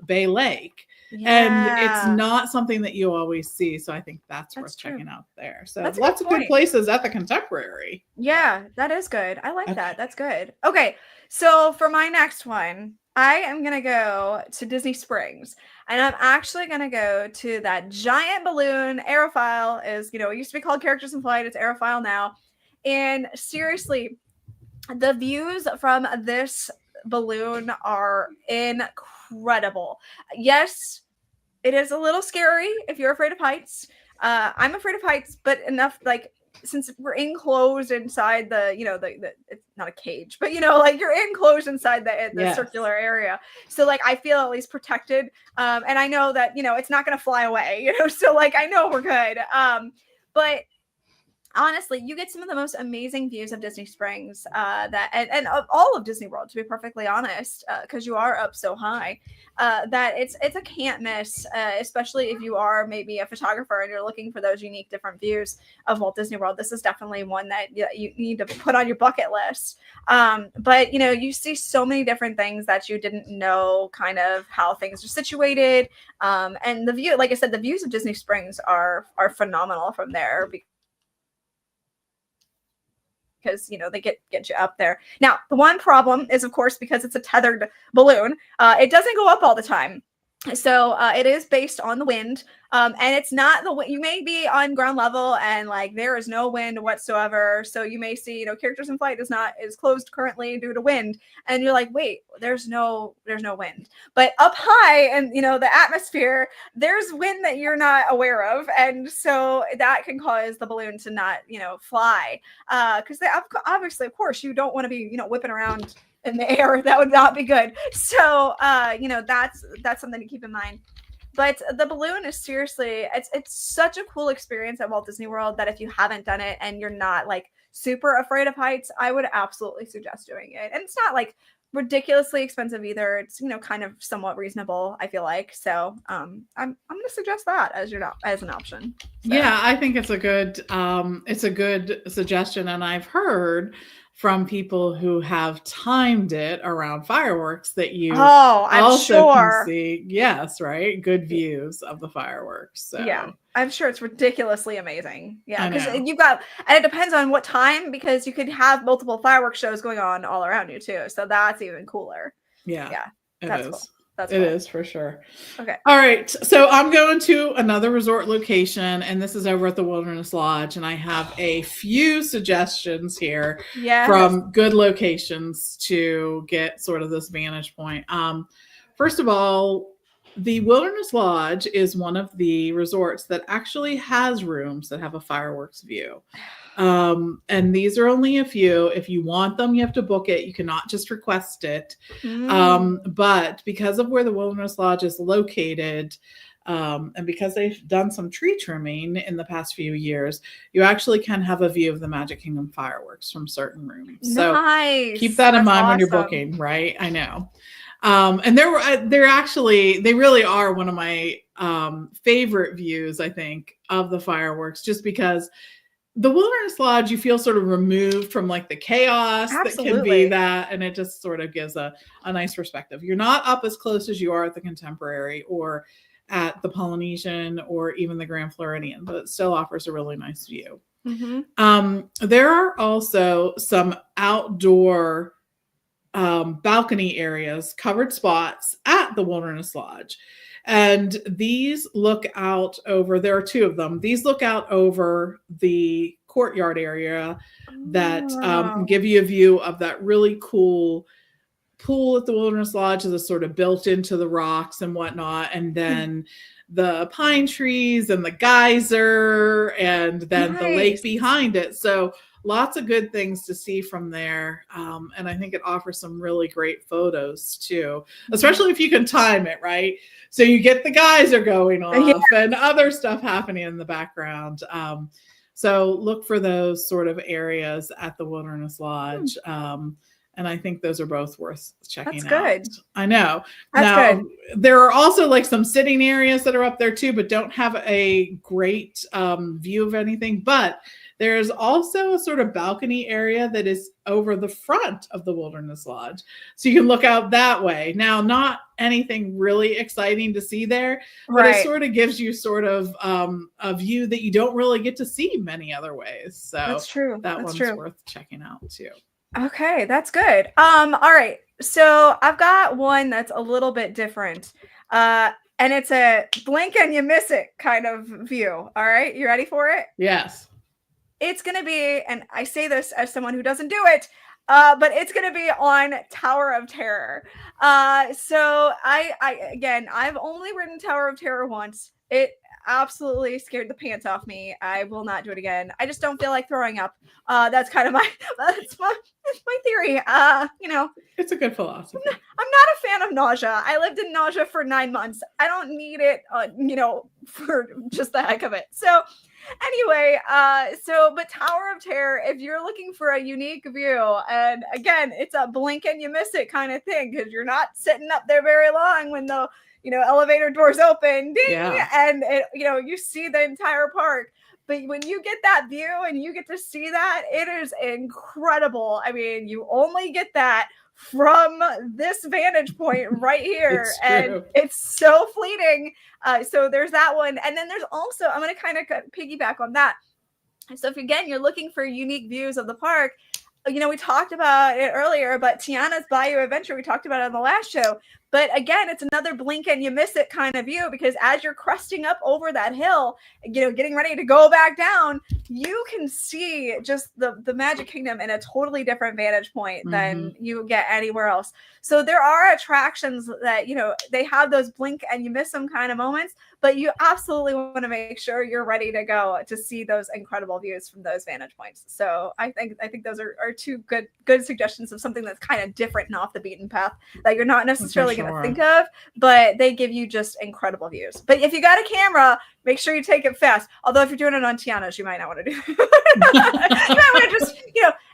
[SPEAKER 3] Bay Lake. And it's not something that you always see. So I think that's worth checking out there. So lots of good places at the Contemporary.
[SPEAKER 2] Yeah, that is good. I like that. That's good. Okay. So for my next one, I am going to go to Disney Springs, and I'm actually going to go to that giant balloon. Aerophile is, it used to be called Characters in Flight. It's Aerophile now. And seriously, the views from this balloon are incredible. Yes, it is a little scary if you're afraid of heights. I'm afraid of heights, but enough, since we're enclosed inside the it's not a cage, but you're enclosed inside the circular area. So I feel at least protected. And I know that, it's not going to fly away, so I know we're good. But honestly, you get some of the most amazing views of Disney Springs and of all of Disney World, to be perfectly honest, because you are up so high, that it's a can't miss, especially if you are maybe a photographer and you're looking for those unique different views of Walt Disney World. This is definitely one that you need to put on your bucket list. But you see so many different things that you didn't know kind of how things are situated. And the view, like I said, the views of Disney Springs are phenomenal from there because they get you up there. Now, the one problem is, of course, because it's a tethered balloon, it doesn't go up all the time. So it is based on the wind, and it's not you may be on ground level and there is no wind whatsoever. So you may see, Characters in Flight is closed currently due to wind, and you're like, wait, there's no wind. But up high and the atmosphere, there's wind that you're not aware of, and so that can cause the balloon to not fly. Because obviously, of course, you don't want to be whipping around in the air. That would not be good. So that's something to keep in mind. But the balloon is seriously, it's such a cool experience at Walt Disney World that if you haven't done it and you're not super afraid of heights, I would absolutely suggest doing it. And it's not ridiculously expensive either. It's kind of somewhat reasonable, I feel like. So I'm going to suggest that as an option. So.
[SPEAKER 3] Yeah, I think it's a good suggestion, and I've heard from people who have timed it around fireworks that you
[SPEAKER 2] I'm
[SPEAKER 3] also can
[SPEAKER 2] sure.
[SPEAKER 3] see. Yes, right? Good views of the fireworks. So
[SPEAKER 2] yeah, I'm sure it's ridiculously amazing. Yeah,
[SPEAKER 3] I
[SPEAKER 2] because
[SPEAKER 3] know.
[SPEAKER 2] you've got, and it depends on what time, because you could have multiple fireworks shows going on all around you too. So that's even cooler.
[SPEAKER 3] Yeah,
[SPEAKER 2] Yeah,
[SPEAKER 3] it
[SPEAKER 2] that's
[SPEAKER 3] is.
[SPEAKER 2] cool. That's
[SPEAKER 3] It
[SPEAKER 2] cool.
[SPEAKER 3] is for sure.
[SPEAKER 2] Okay.
[SPEAKER 3] All right. So I'm going to another resort location, and this is over at the Wilderness Lodge. And I have a few suggestions here from good locations to get sort of this vantage point. First of all, the Wilderness Lodge is one of the resorts that actually has rooms that have a fireworks view. And these are only a few. If you want them, you have to book it. You cannot just request it. But because of where the Wilderness Lodge is located, and because they've done some tree trimming in the past few years, you actually can have a view of the Magic Kingdom fireworks from certain rooms. So keep that in mind when you're booking, right? I know. And they really are one of my favorite views, I think, of the fireworks, just because the Wilderness Lodge, you feel sort of removed from like the chaos that can be that, and it just sort of gives a nice perspective. You're not up as close as you are at the Contemporary or at the Polynesian or even the Grand Floridian, but it still offers a really nice view. There are also some outdoor balcony areas, covered spots at the Wilderness Lodge. And these look out over, there are two of them. These look out over the courtyard area that give you a view of that really cool pool at the Wilderness Lodge is sort of built into the rocks and whatnot. And then the pine trees and the geyser and then the lake behind it. So lots of good things to see from there. And I think it offers some really great photos too, especially if you can time it, right? So you get the geyser going off and other stuff happening in the background. So look for those sort of areas at the Wilderness Lodge. And I think those are both worth checking out. That's good. I know. That's good. There are also like some sitting areas that are up there too, but don't have a great view of anything. But there's also a sort of balcony area that is over the front of the Wilderness Lodge. So you can look out that way. Now, not anything really exciting to see there, but it sort of gives you sort of a view that you don't really get to see many other ways. So that's true. That one's worth checking out too.
[SPEAKER 2] Okay, that's good. All right. So I've got one that's a little bit different. And it's a blink and you miss it kind of view. All right. You ready for it?
[SPEAKER 3] Yes.
[SPEAKER 2] It's going to be, and I say this as someone who doesn't do it, but it's going to be on Tower of Terror. So I've only ridden Tower of Terror once. It absolutely scared the pants off me. I will not do it again. I just don't feel like throwing up. That's kind of that's my theory.
[SPEAKER 3] It's a good philosophy.
[SPEAKER 2] I'm not a fan of nausea. I lived in nausea for 9 months. I don't need it, for just the heck of it. So anyway, but Tower of Terror, if you're looking for a unique view, and again, it's a blink and you miss it kind of thing, because you're not sitting up there very long when the elevator doors open, ding, and you see the entire park. But when you get that view and you get to see that, it is incredible. I mean, you only get that from this vantage point right here, and it's so fleeting. So there's that one, and then there's also, I'm going to kind of piggyback on that. So if again you're looking for unique views of the park, we talked about it earlier, but Tiana's Bayou Adventure, we talked about it on the last show. But again, it's another blink and you miss it kind of view, because as you're cresting up over that hill, getting ready to go back down, you can see just the Magic Kingdom in a totally different vantage point than you get anywhere else. So there are attractions that, they have those blink and you miss them kind of moments, but you absolutely want to make sure you're ready to go to see those incredible views from those vantage points. So I think those are two good suggestions of something that's kind of different and off the beaten path that you're not necessarily going to think of, but they give you just incredible views. But if you got a camera, make sure you take it fast. Although if you're doing it on Tiana's, you might not want to do it. You might want to just,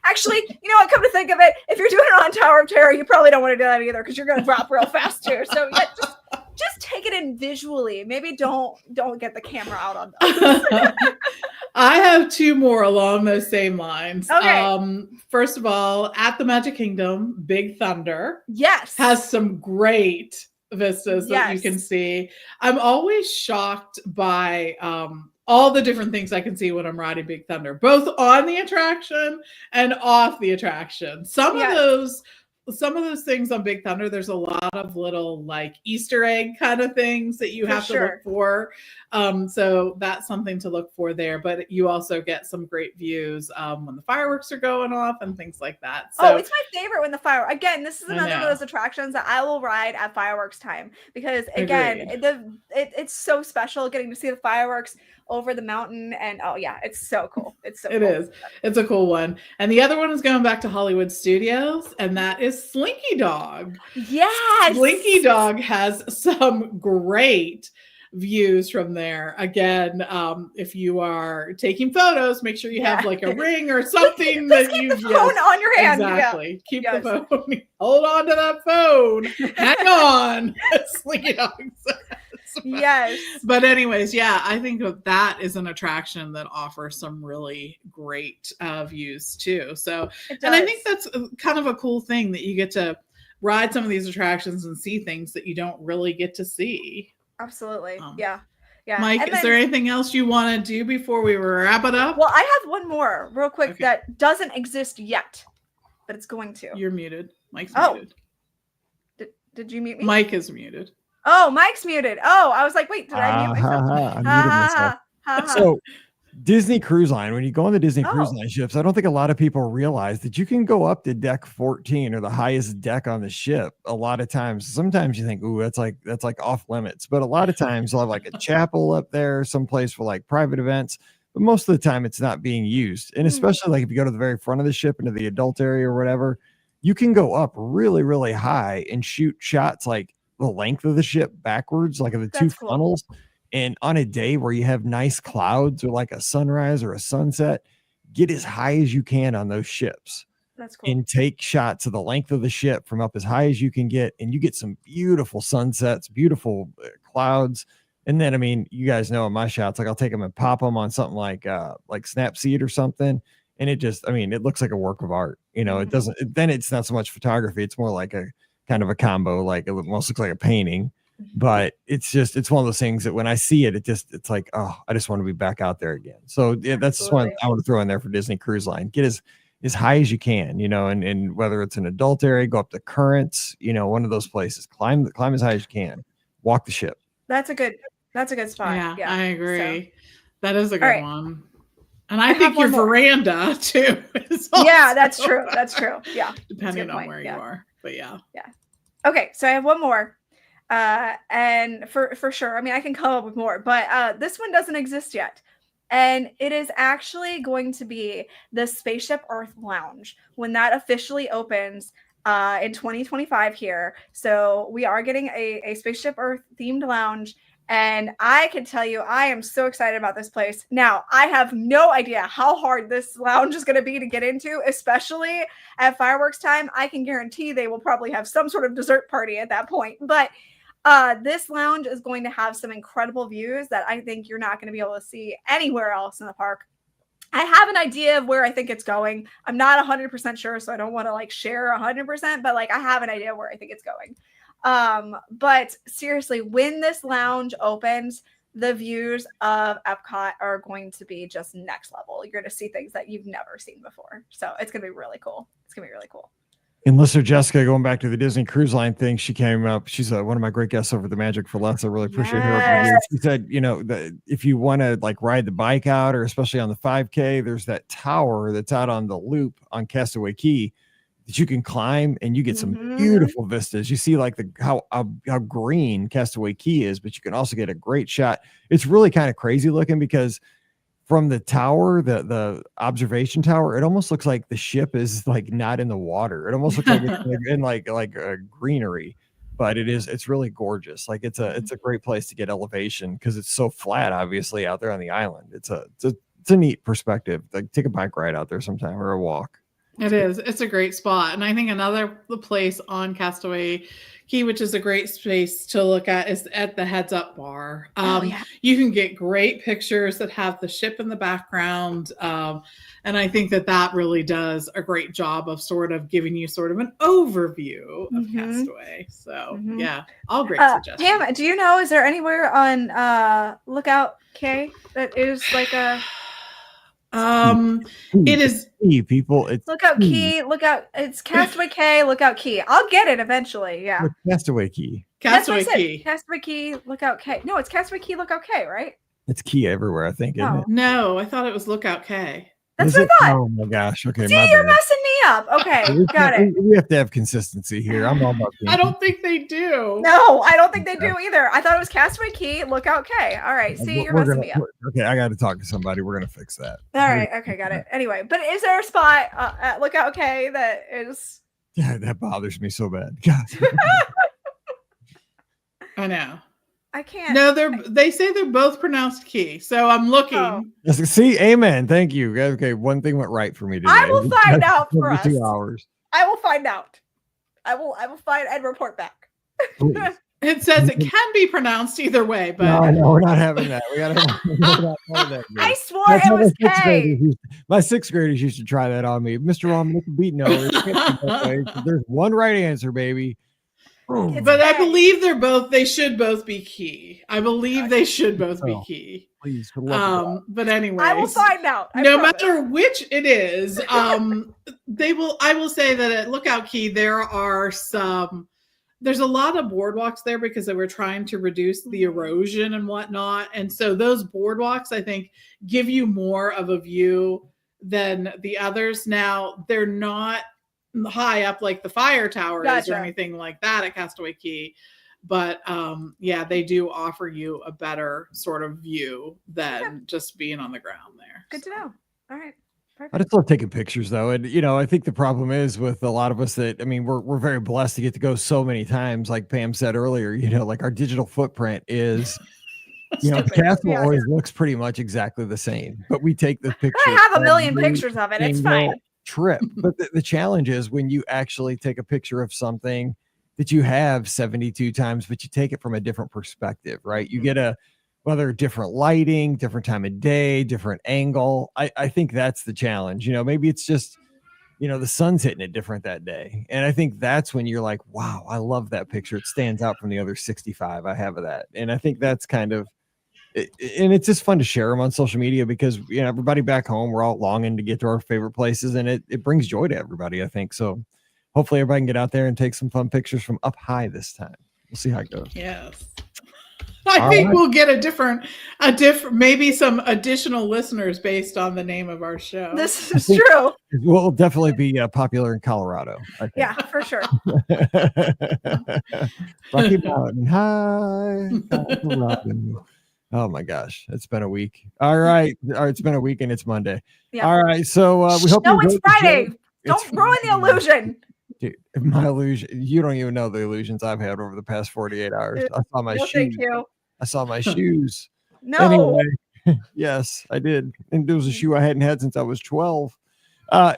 [SPEAKER 2] actually, what, come to think of it, if you're doing it on Tower of Terror, you probably don't want to do that either, because you're going to drop real fast too. So yeah, just take it in visually. Maybe don't get the camera out on those.
[SPEAKER 3] I have two more along those same lines.
[SPEAKER 2] Okay.
[SPEAKER 3] First of all, at the Magic Kingdom, Big Thunder
[SPEAKER 2] Yes.
[SPEAKER 3] has some great vistas that you
[SPEAKER 2] Yes.
[SPEAKER 3] can see. I'm always shocked by all the different things I can see when I'm riding Big Thunder, both on the attraction and off the attraction. Some of those things on Big Thunder, there's a lot of little like Easter egg kind of things that you have to look for. So that's something to look for there. But you also get some great views when the fireworks are going off and things like that. So,
[SPEAKER 2] it's my favorite when the fireworks. Again, this is another of those attractions that I will ride at fireworks time because again, it's so special getting to see the fireworks over the mountain, and it's so cool. It's
[SPEAKER 3] a cool one. And the other one is going back to Hollywood Studios, and that is Slinky Dog.
[SPEAKER 2] Yes,
[SPEAKER 3] Slinky Dog has some great views from there. Again, if you are taking photos, make sure you have like a ring or something
[SPEAKER 2] that you keep the phone on your hand.
[SPEAKER 3] Exactly. Keep the phone. Hold on to that phone. Hang on. Slinky Dog says.
[SPEAKER 2] Yes.
[SPEAKER 3] But anyways, I think that is an attraction that offers some really great views too. So, and I think that's kind of a cool thing that you get to ride some of these attractions and see things that you don't really get to see.
[SPEAKER 2] Absolutely.
[SPEAKER 3] Yeah. Mike, is there anything else you want to do before we wrap it up?
[SPEAKER 2] Well, I have one more real quick that doesn't exist yet, but it's going to.
[SPEAKER 3] You're muted. Mike's muted.
[SPEAKER 2] Did you mute me?
[SPEAKER 3] Mike is muted.
[SPEAKER 2] Oh, Mike's muted. Oh, I was like, wait, did I mute myself?
[SPEAKER 1] I muted myself. So Disney Cruise Line, when you go on the Disney Cruise Line ships, I don't think a lot of people realize that you can go up to deck 14 or the highest deck on the ship. A lot of times, sometimes you think, ooh, that's like off limits. But a lot of times they'll have like a chapel up there, someplace for like private events. But most of the time it's not being used. And especially like if you go to the very front of the ship into the adult area or whatever, you can go up really, really high and shoot shots like the length of the ship backwards, like of the two funnels. And on a day where you have nice clouds or like a sunrise or a sunset, get as high as you can on those ships.
[SPEAKER 2] That's cool.
[SPEAKER 1] And take shots of the length of the ship from up as high as you can get. And you get some beautiful sunsets, beautiful clouds. And then, I mean, you guys know in my shots, like I'll take them and pop them on something like Snapseed or something. And it just, I mean, it looks like a work of art. You know, it doesn't, then it's not so much photography. It's more like a kind of a combo, like it almost looks like a painting. But it's one of those things that when I see it, it's like, oh, I just want to be back out there again. So that's just one I want to throw in there for Disney Cruise Line. Get as high as you can, you know, and whether it's an adult area, go up to Currents, you know, one of those places, climb as high as you can, walk the ship.
[SPEAKER 2] That's a good spot.
[SPEAKER 3] Yeah. I agree. So, that is a good one. And I think your veranda too.
[SPEAKER 2] That's true. That's true. Yeah.
[SPEAKER 3] Depending on where you are. But yeah.
[SPEAKER 2] Okay. So I have one more. And for sure, I mean, I can come up with more, but this one doesn't exist yet. And it is actually going to be the Spaceship Earth Lounge when that officially opens in 2025 here. So we are getting a Spaceship Earth themed lounge. And I can tell you, I am so excited about this place. Now, I have no idea how hard this lounge is going to be to get into, especially at fireworks time. I can guarantee they will probably have some sort of dessert party at that point. But this lounge is going to have some incredible views that I think you're not going to be able to see anywhere else in the park. I have an idea of where I think it's going. I'm not 100% sure, so I don't want to like share 100%, but like I have an idea where I think it's going. But seriously, when this lounge opens, the views of Epcot are going to be just next level. You're going to see things that you've never seen before. So it's going to be really cool.
[SPEAKER 1] And listener Jessica, going back to the Disney Cruise Line thing, she came up. She's one of my great guests over the Magic for Less. I really appreciate her. She said, you know, if you want to like ride the bike out, or especially on the 5K, there's that tower that's out on the loop on Castaway Cay that you can climb, and you get some beautiful vistas. You see like how green Castaway Cay is, but you can also get a great shot. It's really kind of crazy looking because from the tower, the observation tower, it almost looks like the ship is like not in the water. It almost looks like it's in like a greenery, but it's really gorgeous. Like it's a great place to get elevation because it's so flat, obviously, out there on the island. It's a neat perspective. Like take a bike ride out there sometime or a walk.
[SPEAKER 3] It is. It's a great spot. And I think another place on Castaway Key, which is a great space to look at, is at the Heads Up Bar. You can get great pictures that have the ship in the background. And I think that really does a great job of sort of giving you sort of an overview of Castaway. So yeah, all great suggestions.
[SPEAKER 2] Pam, do you know, is there anywhere on Lookout K that is like a...
[SPEAKER 3] it is
[SPEAKER 1] people. It's
[SPEAKER 2] Lookout Key. Lookout. It's Castaway K. Lookout Key. I'll get it eventually. Yeah.
[SPEAKER 1] Castaway Key.
[SPEAKER 3] Castaway Key.
[SPEAKER 2] Castaway Key. Lookout K. No, it's Castaway Key. Lookout K. Right?
[SPEAKER 1] It's Key everywhere, I think. Isn't it?
[SPEAKER 3] No, I thought it was Lookout K.
[SPEAKER 2] That's what I thought.
[SPEAKER 1] Oh my gosh. Okay.
[SPEAKER 2] See, you're messing me up. Okay, got it.
[SPEAKER 1] We have to have consistency here. I'm all about.
[SPEAKER 3] I don't think they do.
[SPEAKER 2] No, I don't think they do either. I thought it was Castaway Key, Lookout K. All right. See, you're messing me up.
[SPEAKER 1] Okay, I got to talk to somebody. We're gonna fix that.
[SPEAKER 2] All right. Okay, got it. Anyway, but is there a spot at Lookout K that is?
[SPEAKER 1] Yeah, that bothers me so bad. God.
[SPEAKER 3] I know.
[SPEAKER 2] I can't.
[SPEAKER 3] No, they say they're both pronounced Key. So I'm looking.
[SPEAKER 2] Oh.
[SPEAKER 1] See, amen. Thank you. Okay, one thing went right for me today.
[SPEAKER 2] I will find out for us.
[SPEAKER 1] 2 hours.
[SPEAKER 2] I will find out. I will find and report back.
[SPEAKER 3] It says it can be pronounced either way, but
[SPEAKER 1] no, we're not having that. We gotta that.
[SPEAKER 2] I swore it was K.
[SPEAKER 1] My sixth graders used to try that on me. Mr. Rom, it's a beat no. There's one right answer, baby.
[SPEAKER 3] But I believe they should both be Key. I believe they should both be Key.
[SPEAKER 1] Please.
[SPEAKER 3] But anyway,
[SPEAKER 2] I will find out.
[SPEAKER 3] No matter which it is, I will say that at Lookout Key, there's a lot of boardwalks there because they were trying to reduce the erosion and whatnot. And so those boardwalks, I think, give you more of a view than the others. Now, they're not high up like the fire tower is or anything like that at Castaway Key, but they do offer you a better sort of view than just being on the ground there.
[SPEAKER 2] Good to know. All right. Perfect.
[SPEAKER 1] I just love taking pictures though, and I think the problem is with a lot of us that we're very blessed to get to go so many times. Like Pam said earlier, like our digital footprint is. The castle always looks pretty much exactly the same, but we take the picture.
[SPEAKER 2] I have a million pictures of it. It's fine.
[SPEAKER 1] Trip, but the challenge is when you actually take a picture of something that you have 72 times, but you take it from a different perspective, right? You get whether different lighting, different time of day, different angle. I think that's the challenge. Maybe it's just the sun's hitting it different that day, and I think that's when you're like, wow, I love that picture. It stands out from the other 65 I have of that, and I think that's kind of and it's just fun to share them on social media because everybody back home, we're all longing to get to our favorite places, and it brings joy to everybody, I think. So hopefully everybody can get out there and take some fun pictures from up high this time. We'll see how it goes.
[SPEAKER 3] Yes. I think we'll get a different, maybe some additional listeners based on the name of our show.
[SPEAKER 2] This is true.
[SPEAKER 1] We'll definitely be popular in Colorado.
[SPEAKER 2] Yeah, for sure.
[SPEAKER 1] Rocky Mountain High, Colorado. Oh my gosh, it's been a week. All right, it's been a week and it's Monday. Yeah. All right, so we hope.
[SPEAKER 2] No, it's Friday. Don't ruin the illusion.
[SPEAKER 1] Dude, my illusion. You don't even know the illusions I've had over the past 48 hours. I saw my shoes.
[SPEAKER 2] Thank you.
[SPEAKER 1] I saw my shoes.
[SPEAKER 2] No.
[SPEAKER 1] Anyway, yes, I did. And there was a shoe I hadn't had since I was 12.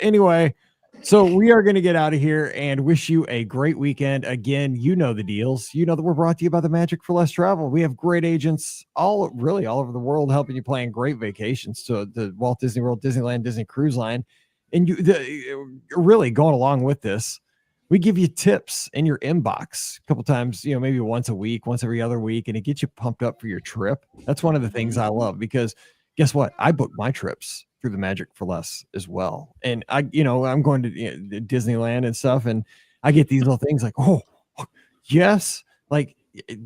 [SPEAKER 1] Anyway. So we are going to get out of here and wish you a great weekend. Again, you know the deals. You know that we're brought to you by the Magic for Less Travel. We have great agents all over the world helping you plan great vacations to the Walt Disney World, Disneyland, Disney Cruise Line. And really going along with this, we give you tips in your inbox a couple times, maybe once a week, once every other week, and it gets you pumped up for your trip. That's one of the things I love because guess what? I book my trips through the Magic for Less as well. And I'm going to Disneyland and stuff, and I get these little things like, oh, yes. Like,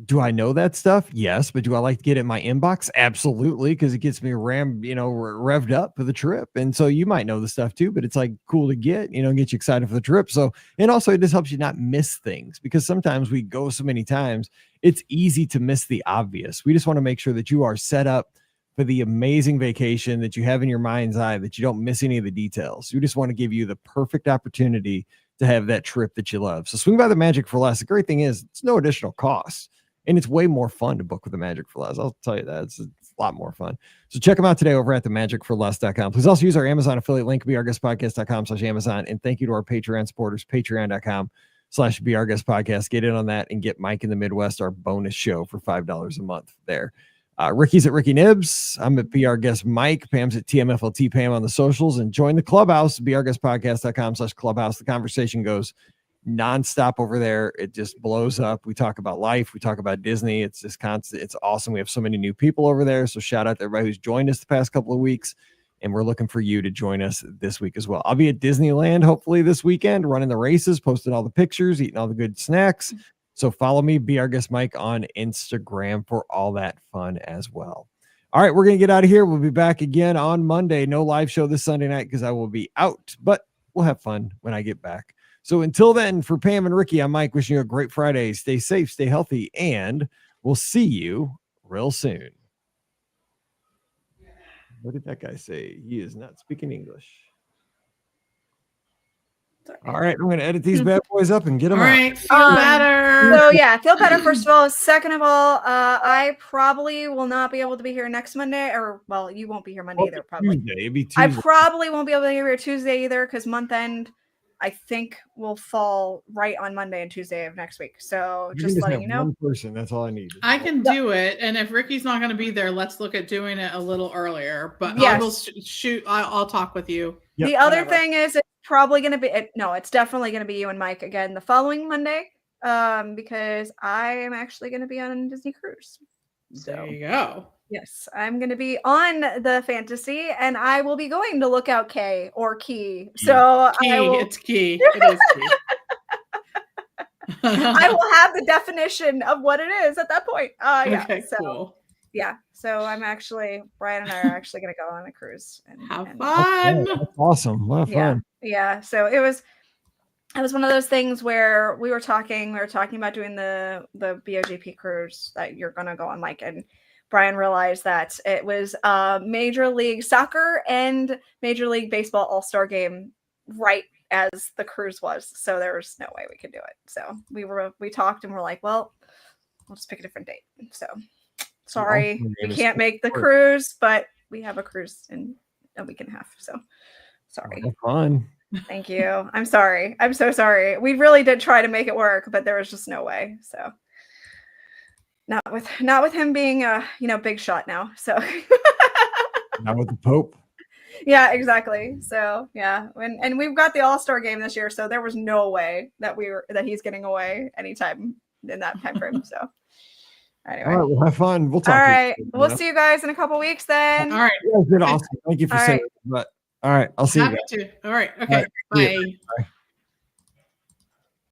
[SPEAKER 1] do I know that stuff? Yes. But do I like to get it in my inbox? Absolutely. Because it gets me revved up for the trip. And so you might know the stuff too, but it's like cool to get you excited for the trip. So, and also it just helps you not miss things because sometimes we go so many times, it's easy to miss the obvious. We just want to make sure that you are set up for the amazing vacation that you have in your mind's eye, that you don't miss any of the details. We just want to give you the perfect opportunity to have that trip that you love. So swing by the Magic for Less. The great thing is it's no additional cost and it's way more fun to book with the Magic for Less. I'll tell you that. It's a lot more fun. So check them out today over at themagicforless.com. Please also use our Amazon affiliate link, beourguestpodcast.com/Amazon. And thank you to our Patreon supporters, patreon.com/beourguestpodcast. Get in on that and get Mike in the Midwest, our bonus show for $5 a month there. Ricky's at Rikki Nibs. I'm at Be Our Guest Mike. Pam's at TMFLT Pam on the socials. And join the clubhouse, beourguestpodcast.com/clubhouse. The conversation goes nonstop over there. It just blows up. We talk about life. We talk about Disney. It's just constant. It's awesome. We have so many new people over there. So shout out to everybody who's joined us the past couple of weeks. And we're looking for you to join us this week as well. I'll be at Disneyland hopefully this weekend, running the races, posting all the pictures, eating all the good snacks. So follow me, Be Our Guest Mike, on Instagram for all that fun as well. All right, we're going to get out of here. We'll be back again on Monday. No live show this Sunday night because I will be out, but we'll have fun when I get back. So until then, for Pam and Rikki, I'm Mike, wishing you a great Friday. Stay safe, stay healthy, and we'll see you real soon. What did that guy say? He is not speaking English. All right, I'm going to edit these bad boys up and get them
[SPEAKER 3] All
[SPEAKER 1] out.
[SPEAKER 3] right, feel better.
[SPEAKER 2] So yeah, feel better first of all. Second of all, I probably will not be able to be here next Monday, or well, you won't be here Monday either. Probably.
[SPEAKER 1] Tuesday. It'd be Tuesday.
[SPEAKER 2] I probably won't be able to be here Tuesday either because month end, I think, will fall right on Monday and Tuesday of next week. So
[SPEAKER 1] You
[SPEAKER 2] just
[SPEAKER 1] can
[SPEAKER 2] letting
[SPEAKER 1] have
[SPEAKER 2] you know.
[SPEAKER 1] one person. That's all I need.
[SPEAKER 3] I can do it, and if Ricky's not going to be there, let's look at doing it a little earlier. But I
[SPEAKER 2] Yes.
[SPEAKER 3] will shoot. I'll talk with you.
[SPEAKER 1] Yep.
[SPEAKER 2] The other
[SPEAKER 3] Whatever.
[SPEAKER 2] thing is, it's probably going to be no, it's definitely going to be you and Mike again the following Monday, because I am actually going to be on a Disney cruise. So
[SPEAKER 3] There you go.
[SPEAKER 2] yes, I'm going to be on the Fantasy, and I will be going to Lookout K or Key. So
[SPEAKER 3] Key.
[SPEAKER 2] I will.
[SPEAKER 3] It's key. It is key.
[SPEAKER 2] I will have the definition of what it is at that point. Yeah.
[SPEAKER 3] Okay,
[SPEAKER 2] So
[SPEAKER 3] cool.
[SPEAKER 2] yeah. So Brian and I are actually going to go on a cruise.
[SPEAKER 3] Have
[SPEAKER 2] and-
[SPEAKER 3] fun.
[SPEAKER 1] That's awesome. A lot of fun.
[SPEAKER 2] Yeah. So it was one of those things where we were talking about doing the BOGP cruise that you're going to go on, Mike, and Brian realized that it was Major League Soccer and Major League Baseball All-Star game right as the cruise was. So there was no way we could do it. So we talked and we're like, well, we'll just pick a different date. So sorry, we can't make the cruise, but we have a cruise in a week and a half. So sorry.
[SPEAKER 1] Have fun.
[SPEAKER 2] Thank you. I'm sorry. I'm so sorry. We really did try to make it work, but there was just no way. So not with him being a big shot now. So
[SPEAKER 1] Not with the Pope.
[SPEAKER 2] yeah, exactly. So yeah, and we've got the All-Star game this year, so there was no way that he's getting away anytime in that time frame. So anyway.
[SPEAKER 1] All right, we'll have fun. We'll talk.
[SPEAKER 2] All right. We'll see you guys in a couple weeks then.
[SPEAKER 3] All right.
[SPEAKER 1] You guys did awesome. Thank you for
[SPEAKER 2] All
[SPEAKER 1] saying
[SPEAKER 2] right.
[SPEAKER 1] that. But all right, I'll see you
[SPEAKER 3] Happy
[SPEAKER 1] guys.
[SPEAKER 3] to. All right. Okay.
[SPEAKER 1] All right, see
[SPEAKER 3] Bye.
[SPEAKER 1] you. Bye.